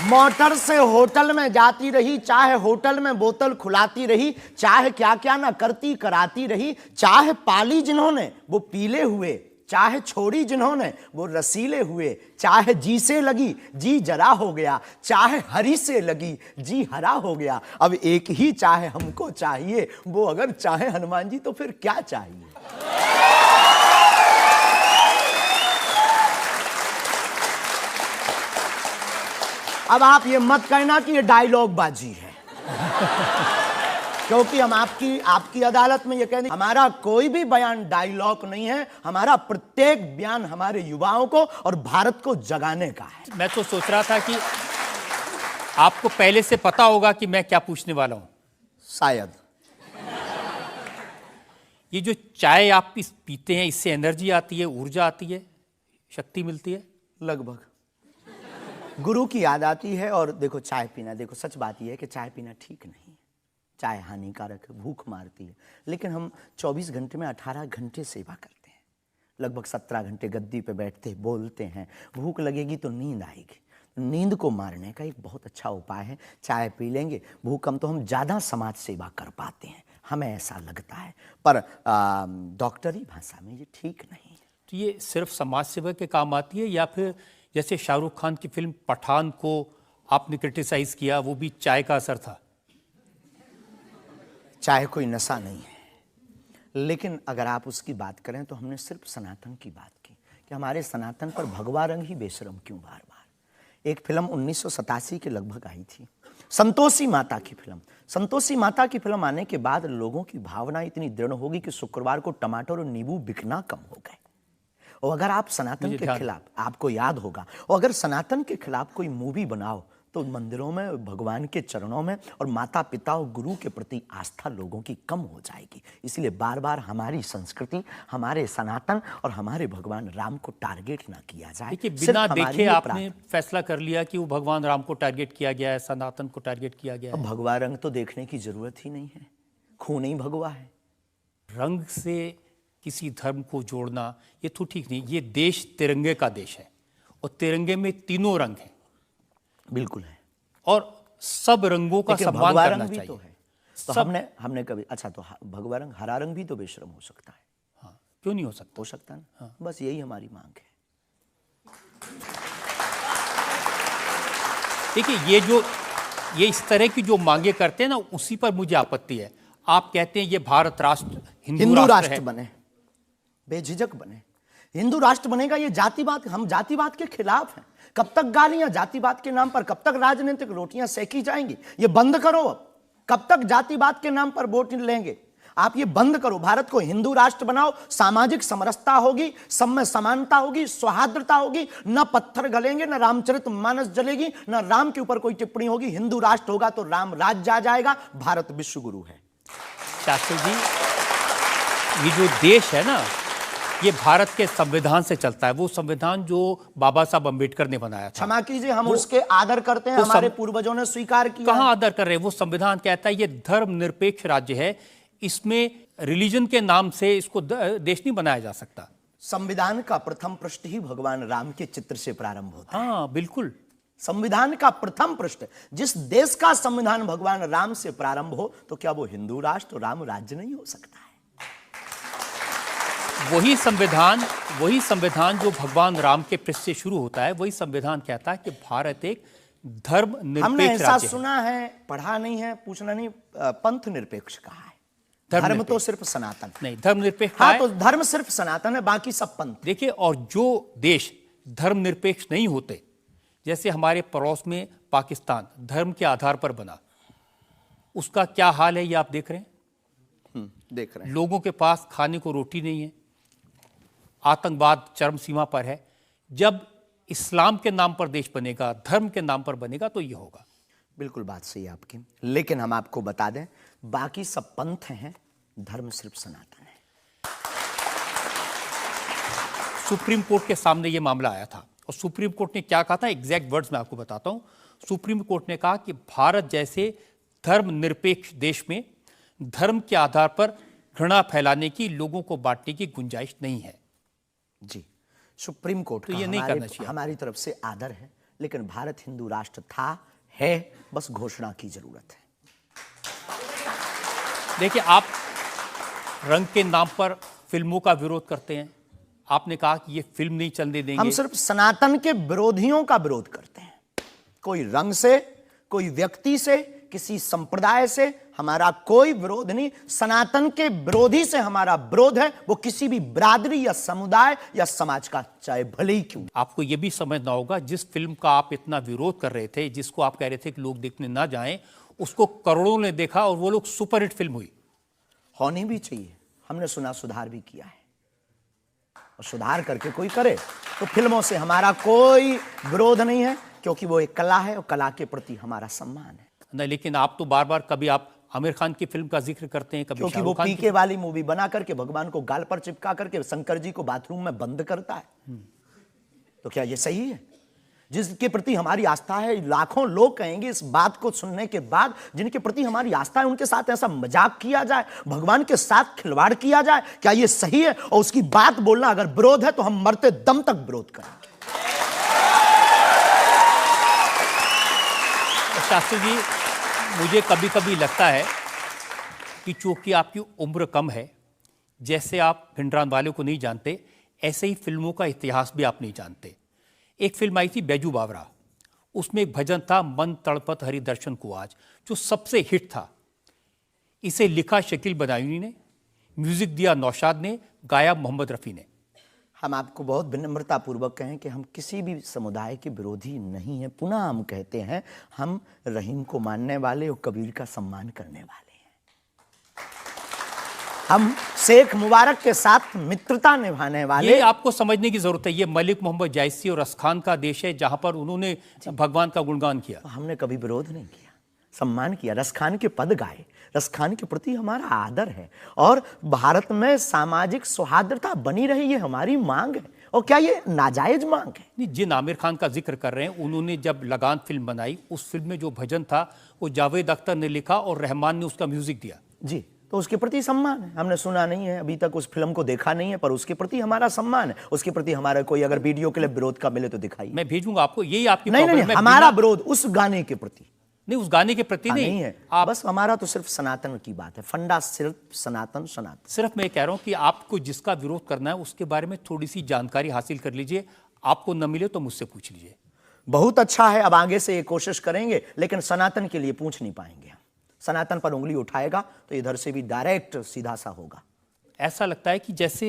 S4: मोटर से होटल में जाती रही, चाहे होटल में बोतल खुलाती रही, चाहे क्या क्या ना करती कराती रही, चाहे पाली जिन्होंने वो पीले हुए चाहे छोड़ी जिन्होंने वो रसीले हुए, चाहे जी से लगी जी जरा हो गया, चाहे हरी से लगी जी हरा हो गया। अब एक ही चाहे हमको चाहिए, वो अगर चाहे हनुमान जी तो फिर क्या चाहिए। अब आप ये मत कहना कि ये डायलॉग बाजी है क्योंकि हम आपकी अदालत में ये कह दें, हमारा कोई भी बयान डायलॉग नहीं है, हमारा प्रत्येक बयान हमारे युवाओं को और भारत को जगाने का है।
S1: मैं तो सोच रहा था कि आपको पहले से पता होगा कि मैं क्या पूछने वाला हूं।
S4: शायद
S1: ये जो चाय आप पीते हैं, इससे एनर्जी आती है, ऊर्जा आती है, शक्ति मिलती है?
S4: लगभग गुरु की याद आती है। और देखो चाय पीना, देखो सच बात यह है कि चाय पीना ठीक नहीं, चाय हानिकारक है, भूख मारती है। लेकिन हम 24 घंटे में 18 घंटे सेवा करते हैं, लगभग 17 घंटे गद्दी पे बैठते बोलते हैं। भूख लगेगी तो नींद आएगी, नींद को मारने का एक बहुत अच्छा उपाय है चाय पी लेंगे। भूख कम तो हम ज़्यादा समाज सेवा कर पाते हैं, हमें ऐसा लगता है, पर डॉक्टरी भाषा में ये ठीक नहीं है।
S1: तो ये सिर्फ समाज सेवा के काम आती है, या फिर जैसे शाहरुख खान की फिल्म पठान को आपने क्रिटिसाइज किया, वो भी चाय का असर था?
S4: चाय कोई नशा नहीं है, लेकिन अगर आप उसकी बात करें तो हमने सिर्फ सनातन की बात की कि हमारे सनातन पर भगवा रंग ही बेशरम क्यों बार बार। एक फिल्म 1987 के लगभग आई थी, संतोषी माता की फिल्म। संतोषी माता की फिल्म आने के बाद लोगों की भावना इतनी दृढ़ होगी कि शुक्रवार को टमाटर और नींबू बिकना कम हो गए। और अगर आप सनातन के खिलाफ, आपको याद होगा, और अगर सनातन के खिलाफ कोई मूवी बनाओ तो मंदिरों में, भगवान के चरणों में और माता पिता और गुरु के प्रति आस्था लोगों की कम हो जाएगी। इसलिए बार बार हमारी संस्कृति, हमारे सनातन और हमारे भगवान राम को टारगेट ना किया जाए।
S1: देखिए, बिना देखे आपने फैसला कर लिया कि वो भगवान राम को टारगेट किया गया है, सनातन को टारगेट किया गया है।
S4: भगवा रंग तो देखने की जरूरत ही नहीं है, खून ही भगवा है।
S1: रंग से किसी धर्म को जोड़ना ये तो ठीक नहीं। ये देश तिरंगे का देश है और तिरंगे में तीनों रंग हैं।
S4: बिल्कुल है,
S1: और सब रंगों का सम्मान करना चाहिए।
S4: तो है तो हमने कभी, अच्छा तो भगवा रंग, हरा रंग भी तो बेशरम हो सकता है।
S1: हाँ, क्यों नहीं हो सकता?
S4: हो सकता है ना। हाँ। बस यही हमारी मांग है।
S1: देखिए, ये इस तरह की जो मांगे करते हैं ना, उसी पर मुझे आपत्ति है। आप कहते हैं ये भारत राष्ट्र हिंदू राष्ट्र
S4: बने, बेझिझक बने, हिंदू राष्ट्र बनेगा। ये जातिवाद, हम जातिवाद के खिलाफ हैं। कब तक गालियां जातिवाद के नाम पर, कब तक राजनीतिक रोटियां सेकी जाएंगी? ये बंद करो। अब कब तक जातिवाद के नाम पर वोट लेंगे? आप ये बंद करो, भारत को हिंदू राष्ट्र बनाओ। सामाजिक समरसता होगी, सब में समानता होगी, सौहार्दता होगी, न पत्थर गलेंगे, न रामचरितमानस जलेगी, न राम के ऊपर कोई टिप्पणी होगी। हिंदू राष्ट्र होगा तो राम राज्य आ जाएगा। भारत विश्व गुरु है।
S1: शास्त्री जी, ये जो देश है ना, ये भारत के संविधान से चलता है। वो संविधान जो बाबा साहब अंबेडकर ने बनाया था।
S4: क्षमा कीजिए, हम उसके आदर करते हैं, हमारे पूर्वजों ने स्वीकार किया।
S1: कहां आदर कर रहे हैं? वो संविधान कहता है ये धर्मनिरपेक्ष राज्य है, इसमें रिलीजन के नाम से इसको देश नहीं बनाया जा सकता।
S4: संविधान का प्रथम पृष्ठ ही भगवान राम के चित्र से प्रारंभ होता है।
S1: हाँ, बिल्कुल।
S4: संविधान का प्रथम पृष्ठ, जिस देश का संविधान भगवान राम से प्रारंभ हो, तो क्या वो हिंदू राष्ट्र, राम राज्य नहीं हो सकता है?
S1: वही संविधान जो भगवान राम के पृष्ठ से शुरू होता है, वही संविधान कहता है कि भारत एक धर्मनिरपेक्ष
S4: हमने ऐसा
S1: राज्य
S4: सुना है, पढ़ा नहीं है, पूछना नहीं, पंथ निरपेक्ष कहा है। धर्म तो सिर्फ सनातन
S1: नहीं, धर्मनिरपेक्ष।
S4: हाँ, तो धर्म सिर्फ सनातन है, बाकी सब पंथ।
S1: देखिए, और जो देश धर्मनिरपेक्ष नहीं होते, जैसे हमारे पड़ोस में पाकिस्तान धर्म के आधार पर बना, उसका क्या हाल है ये आप देख रहे हैं।
S4: देख रहे हैं,
S1: लोगों के पास खाने को रोटी नहीं है, आतंकवाद चरम सीमा पर है। जब इस्लाम के नाम पर देश बनेगा, धर्म के नाम पर बनेगा, तो ये होगा।
S4: बिल्कुल बात सही है आपकी, लेकिन हम आपको बता दें, बाकी सब पंथ हैं, धर्म सिर्फ सनातन है।
S1: सुप्रीम कोर्ट के सामने ये मामला आया था और सुप्रीम कोर्ट ने क्या कहा था, एग्जैक्ट वर्ड्स मैं आपको बताता हूं। सुप्रीम कोर्ट ने कहा कि भारत जैसे धर्मनिरपेक्ष देश में धर्म के आधार पर घृणा फैलाने की, लोगों को बांटने की गुंजाइश नहीं है।
S4: जी, सुप्रीम कोर्ट
S1: तो
S4: का
S1: ये नहीं करना चाहिए।
S4: हमारी तरफ से आदर है, लेकिन भारत हिंदू राष्ट्र था, है, बस घोषणा की जरूरत है।
S1: देखिए, आप रंग के नाम पर फिल्मों का विरोध करते हैं, आपने कहा कि ये फिल्म नहीं चलने देंगे।
S4: हम सिर्फ सनातन के विरोधियों का विरोध करते हैं, कोई रंग से, कोई व्यक्ति से, किसी संप्रदाय से हमारा कोई विरोध नहीं। सनातन के विरोधी से हमारा विरोध है, वो किसी भी बिरादरी या समुदाय या समाज का चाहे भले ही क्यों।
S1: आपको यह भी समझना होगा, जिस फिल्म का आप इतना विरोध कर रहे थे, जिसको आप कह रहे थे कि लोग देखने ना जाएं, उसको करोड़ों ने देखा और वो लोग सुपरहिट फिल्म हुई।
S4: होनी भी चाहिए, हमने सुना सुधार भी किया है, और सुधार करके कोई करे तो फिल्मों से हमारा कोई विरोध नहीं है, क्योंकि वो एक कला है और कला के प्रति हमारा सम्मान है।
S1: नहीं, लेकिन आप तो बार बार कभी आप आमिर खान की फिल्म का जिक्र करते हैं, कभी
S4: क्योंकि वो
S1: शाहरुख खान
S4: पीके वाली मूवी बना करके भगवान को गाल पर चिपका करके शंकर जी को बाथरूम में बंद करता है। तो क्या ये सही है? जिसके प्रति हमारी आस्था है, लाखों लोग कहेंगे इस बात को सुनने के बाद, जिनके प्रति हमारी आस्था है उनके साथ ऐसा मजाक किया जाए, भगवान के साथ खिलवाड़ किया जाए, क्या ये सही है? और उसकी बात बोलना अगर विरोध है तो हम मरते दम तक विरोध करेंगे।
S1: शास्त्री जी, मुझे कभी कभी लगता है कि चूंकि आपकी उम्र कम है, जैसे आप भिंडरान को नहीं जानते, ऐसे ही फिल्मों का इतिहास भी आप नहीं जानते। एक फिल्म आई थी बैजू बावरा, उसमें एक भजन था मन तड़पत हरि दर्शन को आज, जो सबसे हिट था। इसे लिखा शकील बदायूनी ने, म्यूजिक दिया नौशाद ने, गाया मोहम्मद रफ़ी ने।
S4: हम आपको बहुत विनम्रता पूर्वक कहें कि हम किसी भी समुदाय के विरोधी नहीं हैं। पुनः हम कहते हैं, हम रहीम को मानने वाले और कबीर का सम्मान करने वाले हैं। हम शेख मुबारक के साथ मित्रता निभाने वाले।
S1: ये आपको समझने की जरूरत है, ये मलिक मोहम्मद जायसी और रसखान का देश है, जहां पर उन्होंने भगवान का गुणगान किया।
S4: हमने कभी विरोध नहीं किया, सम्मान किया, रसखान के पद गाए, रसखान के प्रति हमारा आदर है, और भारत में सामाजिक सौहार्दता बनी रही, ये हमारी मांग है। और क्या ये नाजायज मांग है?
S1: नहीं, जिन आमिर खान का जिक्र कर रहे हैं, उन्होंने जब लगान फिल्म बनाई, उस फिल्म में जो भजन था वो जावेद अख्तर ने लिखा और रहमान ने उसका म्यूजिक दिया।
S4: जी, तो उसके प्रति सम्मान है। हमने सुना नहीं है, अभी तक उस फिल्म को देखा नहीं है, पर उसके प्रति हमारा सम्मान है। उसके प्रति हमारा कोई अगर वीडियो के लिए विरोध का मिले तो दिखाइए।
S1: मैं भेजूंगा आपको, यही आपकी
S4: नहीं,
S1: प्रॉब्लम
S4: नहीं,
S1: है।
S4: हमारा विरोध उस गाने के प्रति
S1: नहीं, उस गाने के प्रति
S4: नहीं है। बस हमारा तो सिर्फ सनातन की बात है, फंडा सिर्फ सनातन सनातन।
S1: सिर्फ मैं कह रहा हूं कि आपको जिसका विरोध करना है उसके बारे में थोड़ी सी जानकारी हासिल कर लीजिए। आपको न मिले तो मुझसे पूछ लीजिए।
S4: बहुत अच्छा है, अब आगे से ये कोशिश करेंगे, लेकिन सनातन के लिए पूछ नहीं पाएंगे। सनातन पर उंगली उठाएगा तो इधर से भी डायरेक्ट सीधा सा होगा।
S1: ऐसा लगता है कि जैसे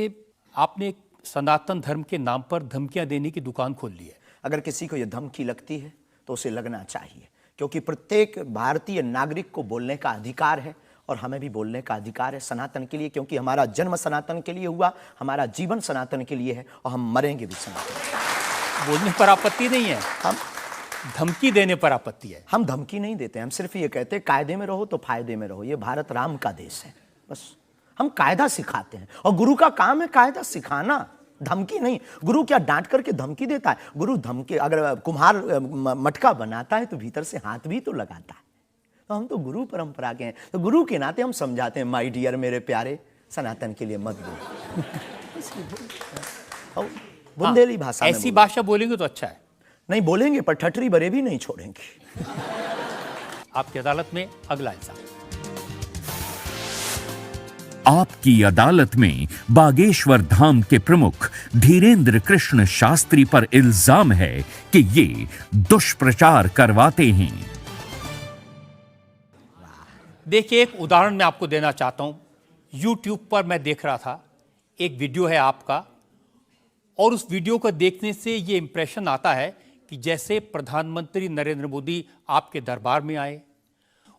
S1: आपने सनातन धर्म के नाम पर धमकियां देने की दुकान खोल ली है।
S4: अगर किसी को यह धमकी लगती है तो उसे लगना चाहिए, क्योंकि प्रत्येक भारतीय नागरिक को बोलने का अधिकार है, और हमें भी बोलने का अधिकार है सनातन के लिए, क्योंकि हमारा जन्म सनातन के लिए हुआ, हमारा जीवन सनातन के लिए है, और हम मरेंगे भी सनातन।
S1: बोलने पर आपत्ति नहीं है,
S4: हम
S1: धमकी देने पर आपत्ति है।
S4: हम धमकी नहीं देते, हम सिर्फ ये कहते हैं कायदे में रहो तो फायदे में रहो। ये भारत राम का देश है, बस हम कायदा सिखाते हैं, और गुरु का काम है कायदा सिखाना, धमकी नहीं। गुरु क्या डांट करके धमकी देता है? गुरु धमकी, अगर कुम्हार मटका बनाता है तो भीतर से हाथ भी तो लगाता है। तो हम तो गुरु परंपरा के हैं, तो गुरु के नाते हम समझाते हैं, माय डियर, मेरे प्यारे, सनातन के लिए मत बोलो। बुंदेली भाषा में
S1: ऐसी भाषा बोलेंगे तो अच्छा है।
S4: नहीं बोलेंगे, पर ठठरी बरे भी नहीं छोड़ेंगे।
S1: आपकी अदालत में अगला इंसान।
S3: आपकी अदालत में बागेश्वर धाम के प्रमुख धीरेन्द्र कृष्ण शास्त्री पर इल्जाम है कि ये दुष्प्रचार करवाते हैं।
S1: देखिए, एक उदाहरण मैं आपको देना चाहता हूं। YouTube पर मैं देख रहा था, एक वीडियो है आपका, और उस वीडियो को देखने से ये इंप्रेशन आता है कि जैसे प्रधानमंत्री नरेंद्र मोदी आपके दरबार में आए,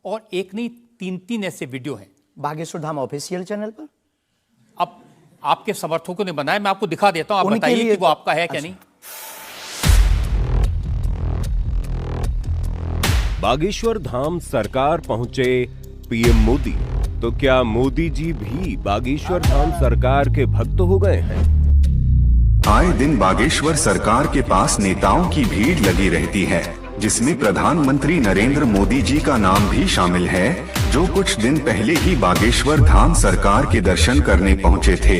S1: और एक नहीं 3 ऐसे वीडियो हैं
S4: बागेश्वर धाम ऑफिशियल चैनल पर।
S1: अब आपके समर्थकों ने बनाया, मैं आपको दिखा देता हूं, आप बताइए कि वो आपका है क्या नहीं।
S7: बागेश्वर धाम सरकार पहुंचे पीएम मोदी, तो क्या मोदी जी भी बागेश्वर धाम सरकार के भक्त हो गए हैं?
S8: आए दिन बागेश्वर सरकार के पास नेताओं की भीड़ लगी रहती है, जिसमें प्रधानमंत्री नरेंद्र मोदी जी का नाम भी शामिल है, जो कुछ दिन पहले ही बागेश्वर धाम सरकार के दर्शन करने पहुंचे थे।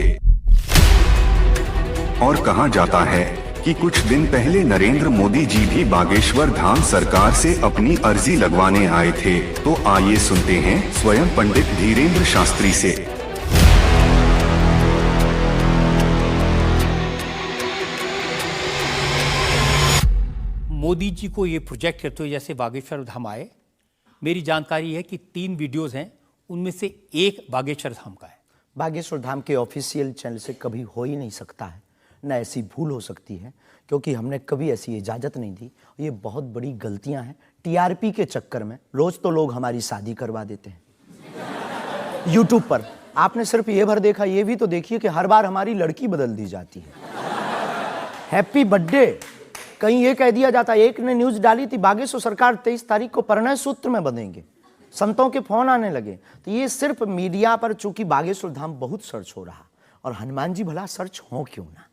S8: और कहा जाता है कि कुछ दिन पहले नरेंद्र मोदी जी भी बागेश्वर धाम सरकार से अपनी अर्जी लगवाने आए थे। तो आइए सुनते हैं स्वयं पंडित धीरेन्द्र शास्त्री से।
S1: मोदी जी को ये प्रोजेक्ट करते हुए जैसे बागेश्वर धाम आए, मेरी जानकारी है कि 3 वीडियोस हैं, उनमें से एक बागेश्वर धाम का है।
S4: बागेश्वर धाम के ऑफिशियल चैनल से कभी हो ही नहीं सकता है, न ऐसी भूल हो सकती है, क्योंकि हमने कभी ऐसी इजाज़त नहीं दी। ये बहुत बड़ी गलतियां हैं। टीआरपी के चक्कर में रोज़ तो लोग हमारी शादी करवा देते हैं यूट्यूब पर। आपने सिर्फ ये भर देखा, ये भी तो देखिए कि हर बार हमारी लड़की बदल दी जाती है। हैप्पी बर्थडे कहीं ये कह दिया जाता है। एक ने न्यूज़ डाली थी, बागेश्वर सरकार 23 तारीख को परिणय सूत्र में बंधेंगे। संतों के फोन आने लगे। तो ये सिर्फ मीडिया पर, चूंकि बागेश्वर धाम बहुत सर्च हो रहा, और हनुमान जी भला सर्च हो क्यों ना,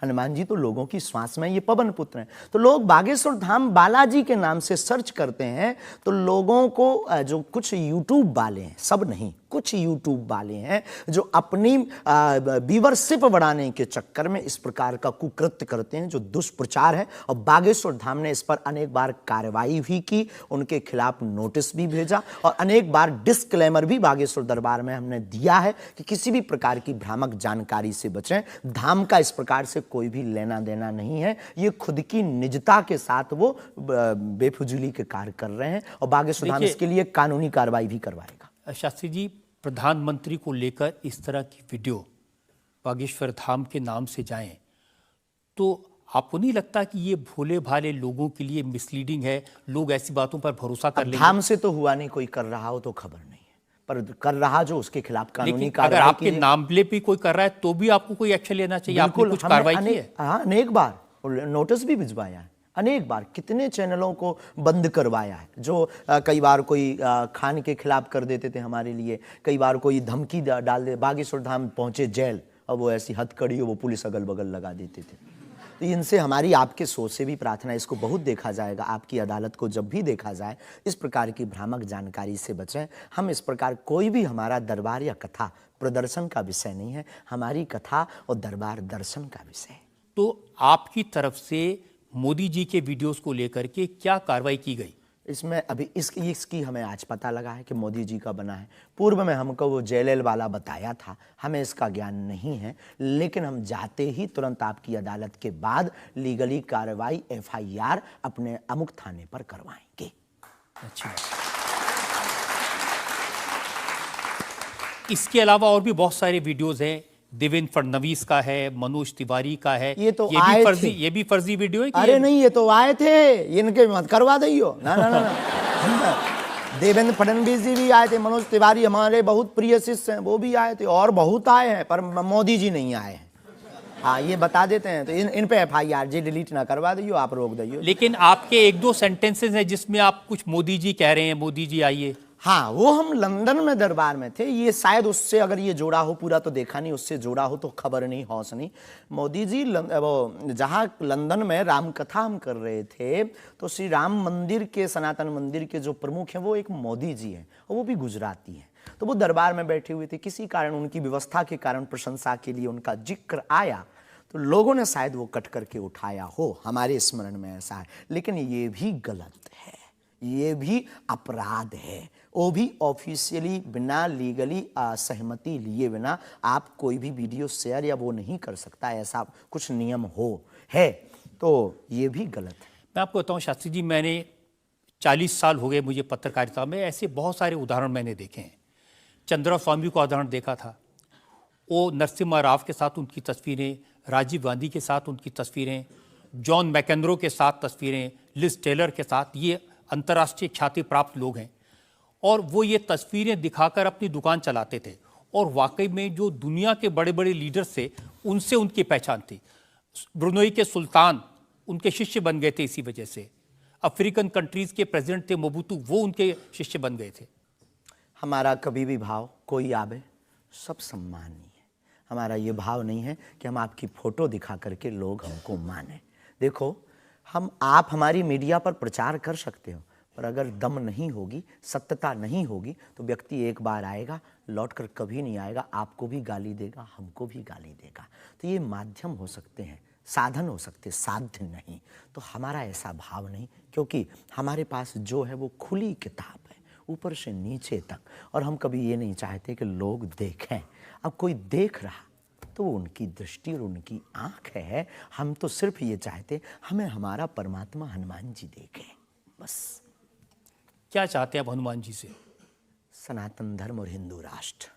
S4: हनुमान जी तो लोगों की श्वास में, ये पवन पुत्र हैं। तो लोग बागेश्वर धाम बालाजी के नाम से सर्च करते हैं, तो लोगों को जो कुछ यूट्यूब वाले हैं, सब नहीं, कुछ यूट्यूब वाले हैं जो अपनी व्यूअरशिप बढ़ाने के चक्कर में इस प्रकार का कुकृत्य करते हैं, जो दुष्प्रचार है। और बागेश्वर धाम ने इस पर अनेक बार कार्रवाई भी की, उनके खिलाफ नोटिस भी भेजा, और अनेक बार डिस्क्लेमर भी बागेश्वर दरबार में हमने दिया है कि किसी भी प्रकार की भ्रामक जानकारी से बचें। धाम का इस प्रकार से कोई भी लेना देना नहीं है। ये खुद की निजता के साथ वो बेफुजूली के कार्य कर रहे हैं, और बागेश्वर धाम इसके लिए कानूनी कार्रवाई भी करवाएगा।
S1: शास्त्री जी, प्रधानमंत्री को लेकर इस तरह की वीडियो बागेश्वर धाम के नाम से जाएं, तो आपको नहीं लगता कि ये भोले भाले लोगों के लिए मिसलीडिंग है? लोग ऐसी बातों पर भरोसा कर लेंगे।
S4: धाम से तो हुआ नहीं, कोई कर रहा हो तो खबर नहीं है, पर कर रहा जो उसके खिलाफ कानूनी कार्रवाई।
S1: अगर आपके नाम पे भी कोई कर रहा है तो भी आपको कोई एक्शन लेना चाहिए। आपने कुछ कार्रवाई की है?
S4: हाँ, अनेक बार नोटिस भी भिजवाया है, अनेक बार कितने चैनलों को बंद करवाया है, जो कई बार कोई खान के खिलाफ कर देते थे हमारे लिए, कई बार कोई धमकी डाल दे। बागेश्वर धाम पहुंचे जेल, और वो ऐसी हथकड़ी हो, वो पुलिस अगल बगल लगा देते थे। तो इनसे हमारी आपके सोच से भी प्रार्थना, इसको बहुत देखा जाएगा, आपकी अदालत को जब भी देखा जाए, इस प्रकार की भ्रामक जानकारी से बचें। हम इस प्रकार, कोई भी हमारा दरबार या कथा प्रदर्शन का विषय नहीं है, हमारी कथा और दरबार दर्शन का विषय है।
S1: तो आपकी तरफ से मोदी जी के वीडियोस को लेकर के क्या कार्रवाई की गई?
S4: इसमें अभी इसकी हमें आज पता लगा है कि मोदी जी का बना है। पूर्व में हमको वो जेएलएल वाला बताया था, हमें इसका ज्ञान नहीं है, लेकिन हम जाते ही तुरंत आपकी अदालत के बाद लीगली कार्रवाई एफआईआर अपने अमुक थाने पर करवाएंगे।
S1: अच्छा, इसके अलावा और भी बहुत सारे वीडियोस हैं। देवेंद्र फडणवीस का है, मनोज तिवारी का है।
S4: ये तो आए थे।
S1: ये भी फर्जी वीडियो है?
S4: अरे नहीं, ये तो आए थे, इनके मत करवा दियो ना ना ना, ना। देवेंद्र फडणवीस जी भी आए थे, मनोज तिवारी हमारे बहुत प्रिय शिष्य हैं, वो भी आए थे, और बहुत आए हैं, पर मोदी जी नहीं आए हैं। हाँ, ये बता देते हैं, तो इन पे एफआईआर जी डिलीट ना करवा दियो, आप रोक दियो।
S1: लेकिन आपके 1-2 सेंटेंसेस हैं जिसमें आप कुछ मोदी जी कह रहे हैं, मोदी जी आइए।
S4: हाँ, वो हम लंदन में दरबार में थे, ये शायद उससे अगर ये जोड़ा हो, पूरा तो देखा नहीं, उससे जोड़ा हो तो खबर नहीं, हौस नहीं। मोदी जी वो जहाँ लंदन में राम कथा हम कर रहे थे, तो श्री राम मंदिर के, सनातन मंदिर के जो प्रमुख हैं वो एक मोदी जी हैं, और वो भी गुजराती हैं। तो वो दरबार में बैठे हुए थे, किसी कारण उनकी व्यवस्था के कारण प्रशंसा के लिए उनका जिक्र आया, तो लोगों ने शायद वो कट करके उठाया हो, हमारे स्मरण में ऐसा है। लेकिन ये भी गलत है, ये भी अपराध है। वो भी ऑफिशियली बिना लीगली सहमति लिए बिना आप कोई भी वीडियो शेयर या वो नहीं कर सकता, ऐसा कुछ नियम है, तो ये भी गलत है।
S1: मैं आपको बताऊं शास्त्री जी, मैंने 40 साल हो गए मुझे पत्रकारिता में, ऐसे बहुत सारे उदाहरण मैंने देखे हैं। चंद्रा स्वामी का उदाहरण देखा था, वो नरसिम्हा राव के साथ उनकी तस्वीरें, राजीव गांधी के साथ उनकी तस्वीरें, जॉन मैकेंद्रो के साथ तस्वीरें, लिज टेलर के साथ, ये अंतर्राष्ट्रीय ख्याति प्राप्त लोग हैं, और वो ये तस्वीरें दिखाकर अपनी दुकान चलाते थे, और वाकई में जो दुनिया के बड़े बड़े लीडर्स थे उनसे उनकी पहचान थी। ब्रुनई के सुल्तान उनके शिष्य बन गए थे इसी वजह से। अफ्रीकन कंट्रीज़ के प्रेसिडेंट थे मोबुतू, वो उनके शिष्य बन गए थे।
S4: हमारा कभी भी भाव, कोई आवे सब सम्मानीय है। हमारा ये भाव नहीं है कि हम आपकी फ़ोटो दिखा करके लोग हमको माने। देखो, आप हमारी मीडिया पर प्रचार कर सकते हो, पर अगर दम नहीं होगी, सत्यता नहीं होगी, तो व्यक्ति एक बार आएगा, लौटकर कभी नहीं आएगा, आपको भी गाली देगा, हमको भी गाली देगा। तो ये माध्यम हो सकते हैं, साधन हो सकते, साध्य नहीं। तो हमारा ऐसा भाव नहीं, क्योंकि हमारे पास जो है वो खुली किताब है, ऊपर से नीचे तक, और हम कभी ये नहीं चाहते कि लोग देखें। अब कोई देख रहा तो वो उनकी दृष्टि और उनकी आंख है। हम तो सिर्फ ये चाहते हमें हमारा परमात्मा हनुमान जी देखे, बस।
S1: क्या चाहते हैं आप हनुमान जी से?
S4: सनातन धर्म और हिंदू राष्ट्र।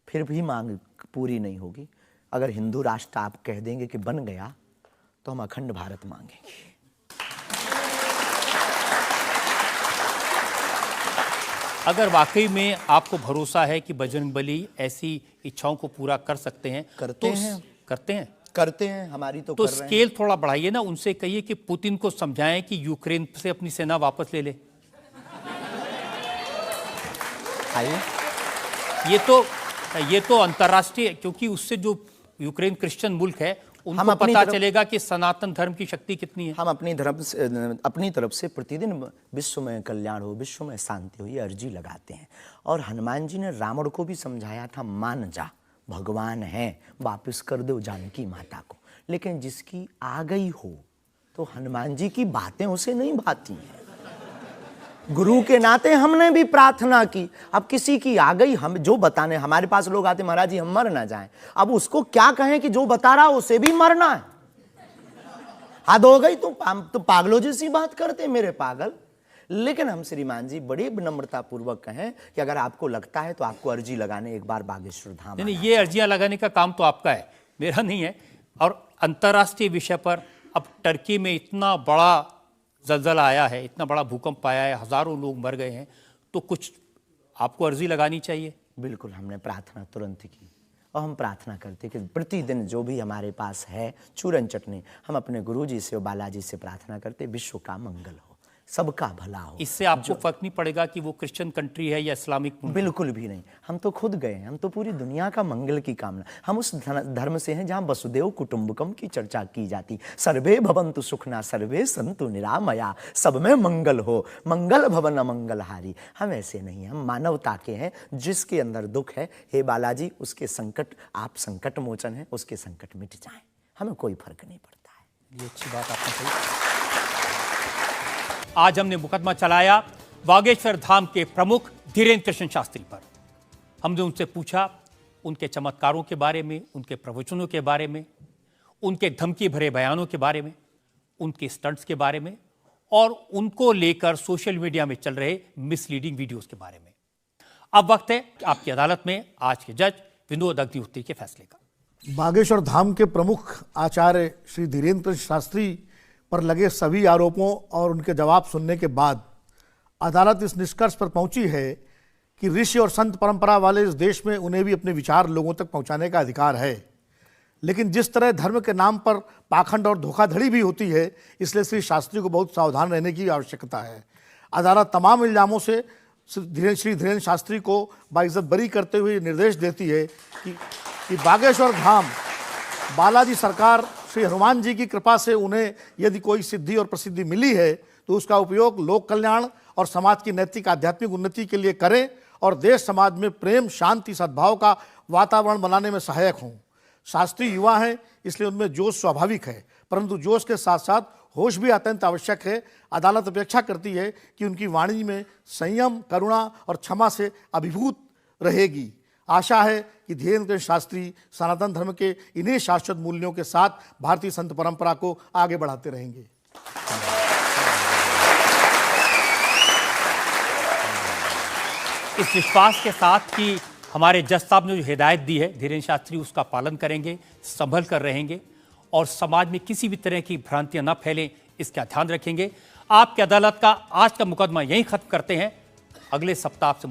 S4: फिर भी मांग पूरी नहीं होगी। अगर हिंदू राष्ट्र आप कह देंगे कि बन गया तो हम अखंड भारत मांगेंगे।
S1: अगर वाकई में आपको भरोसा है कि बजरंगबली ऐसी इच्छाओं को पूरा कर सकते हैं,
S4: करते हैं। करते हैं, हमारी तो कर रहे हैं।
S1: स्केल थोड़ा बढ़ाइए ना, उनसे कहिए कि पुतिन को समझाएं कि यूक्रेन से अपनी सेना वापस ले ले।
S4: आइए,
S1: ये तो अंतर्राष्ट्रीय, क्योंकि उससे जो यूक्रेन क्रिश्चियन मुल्क है उनको पता चलेगा कि सनातन धर्म की शक्ति कितनी है।
S4: हम अपनी तरफ से प्रतिदिन विश्व में कल्याण हो, विश्व में शांति हो, ये अर्जी लगाते हैं। और हनुमान जी ने रावण को भी समझाया था, मान जा, भगवान है, वापस कर दो जानकी माता को। लेकिन जिसकी आ गई हो तो हनुमान जी की बातें उसे नहीं भाती हैं। गुरु के नाते हमने भी प्रार्थना की। अब किसी की आ गई, हम जो बताने, हमारे पास लोग आते, महाराज जी हम मर ना जाएं। अब उसको क्या कहें कि जो बता रहा उसे भी मरना है। हद हो गई, तो पागलों जैसी बात करते मेरे पागल। लेकिन हम श्रीमान जी बड़े विनम्रता पूर्वक कहें कि अगर आपको लगता है तो आपको अर्जी लगाने एक बार बागेश्वर धाम।
S1: नहीं, ये अर्जियां लगाने का काम तो आपका है, मेरा नहीं है। और अंतर्राष्ट्रीय विषय पर अब टर्की में इतना बड़ा जलजला आया है, इतना बड़ा भूकंप आया है, हजारों लोग मर गए हैं, तो कुछ आपको अर्जी लगानी चाहिए।
S4: बिल्कुल, हमने प्रार्थना तुरंत की और हम प्रार्थना करते कि प्रतिदिन जो भी हमारे पास है चूरन चटनी, हम अपने गुरुजी से और बालाजी से प्रार्थना करते विश्व का मंगल हो, सबका भला हो।
S1: इससे आपको फर्क नहीं पड़ेगा कि वो क्रिश्चियन कंट्री है या इस्लामिक मुल्क?
S4: बिल्कुल भी नहीं। हम तो खुद गए, हम तो पूरी दुनिया का मंगल की कामना। हम उस धर्म से हैं जहाँ वसुदेव कुटुंबकम की चर्चा की जाती। सर्वे भवन्तु सुखना सर्वे सन्तु निरामया, सब में मंगल हो, मंगल भवन अमंगलहारी। हम ऐसे नहीं, हम मानवता के हैं। जिसके अंदर दुख है, हे बालाजी उसके संकट, आप संकट मोचन हैं, उसके संकट मिट जाएं, हमें कोई फर्क नहीं पड़ता है।
S1: ये अच्छी बात आपने कही। आज हमने मुकदमा चलाया बागेश्वर धाम के प्रमुख धीरेन्द्र कृष्ण शास्त्री पर। हमने उनसे पूछा उनके चमत्कारों के बारे में, उनके प्रवचनों के बारे में, उनके धमकी भरे बयानों के बारे में, उनके स्टंट्स के बारे में और उनको लेकर सोशल मीडिया में चल रहे मिसलीडिंग वीडियोस के बारे में। अब वक्त है आपकी अदालत में आज के जज विनोद अग्निहोत्री के फैसले का।
S2: बागेश्वर धाम के प्रमुख आचार्य श्री धीरेन्द्र कृष्ण शास्त्री पर लगे सभी आरोपों और उनके जवाब सुनने के बाद अदालत इस निष्कर्ष पर पहुंची है कि ऋषि और संत परंपरा वाले इस देश में उन्हें भी अपने विचार लोगों तक पहुंचाने का अधिकार है। लेकिन जिस तरह धर्म के नाम पर पाखंड और धोखाधड़ी भी होती है, इसलिए श्री शास्त्री को बहुत सावधान रहने की आवश्यकता है। अदालत तमाम इल्जामों से श्री धीरेन्द्र शास्त्री को बाइज्जत बरी करते हुए निर्देश देती है कि बागेश्वर धाम बालाजी सरकार श्री हनुमान जी की कृपा से उन्हें यदि कोई सिद्धि और प्रसिद्धि मिली है तो उसका उपयोग लोक कल्याण और समाज की नैतिक आध्यात्मिक उन्नति के लिए करें और देश समाज में प्रेम, शांति, सद्भाव का वातावरण बनाने में सहायक हों। शास्त्री युवा हैं, इसलिए उनमें जोश स्वाभाविक है, परंतु जोश के साथ साथ होश भी अत्यंत आवश्यक है। अदालत अपेक्षा करती है कि उनकी वाणी में संयम, करुणा और क्षमा से अभिभूत रहेगी। आशा है कि धीरेन्द्र कृष्ण शास्त्री सनातन धर्म के इन्हीं शाश्वत मूल्यों के साथ भारतीय संत परंपरा को आगे बढ़ाते रहेंगे।
S1: इस विश्वास के साथ कि हमारे जज साहब ने जो हिदायत दी है धीरेन्द्र शास्त्री उसका पालन करेंगे, संभल कर रहेंगे और समाज में किसी भी तरह की भ्रांतियां न फैलें, इसका ध्यान रखेंगे। आपकी अदालत का आज का मुकदमा यहीं खत्म करते हैं। अगले सप्ताह से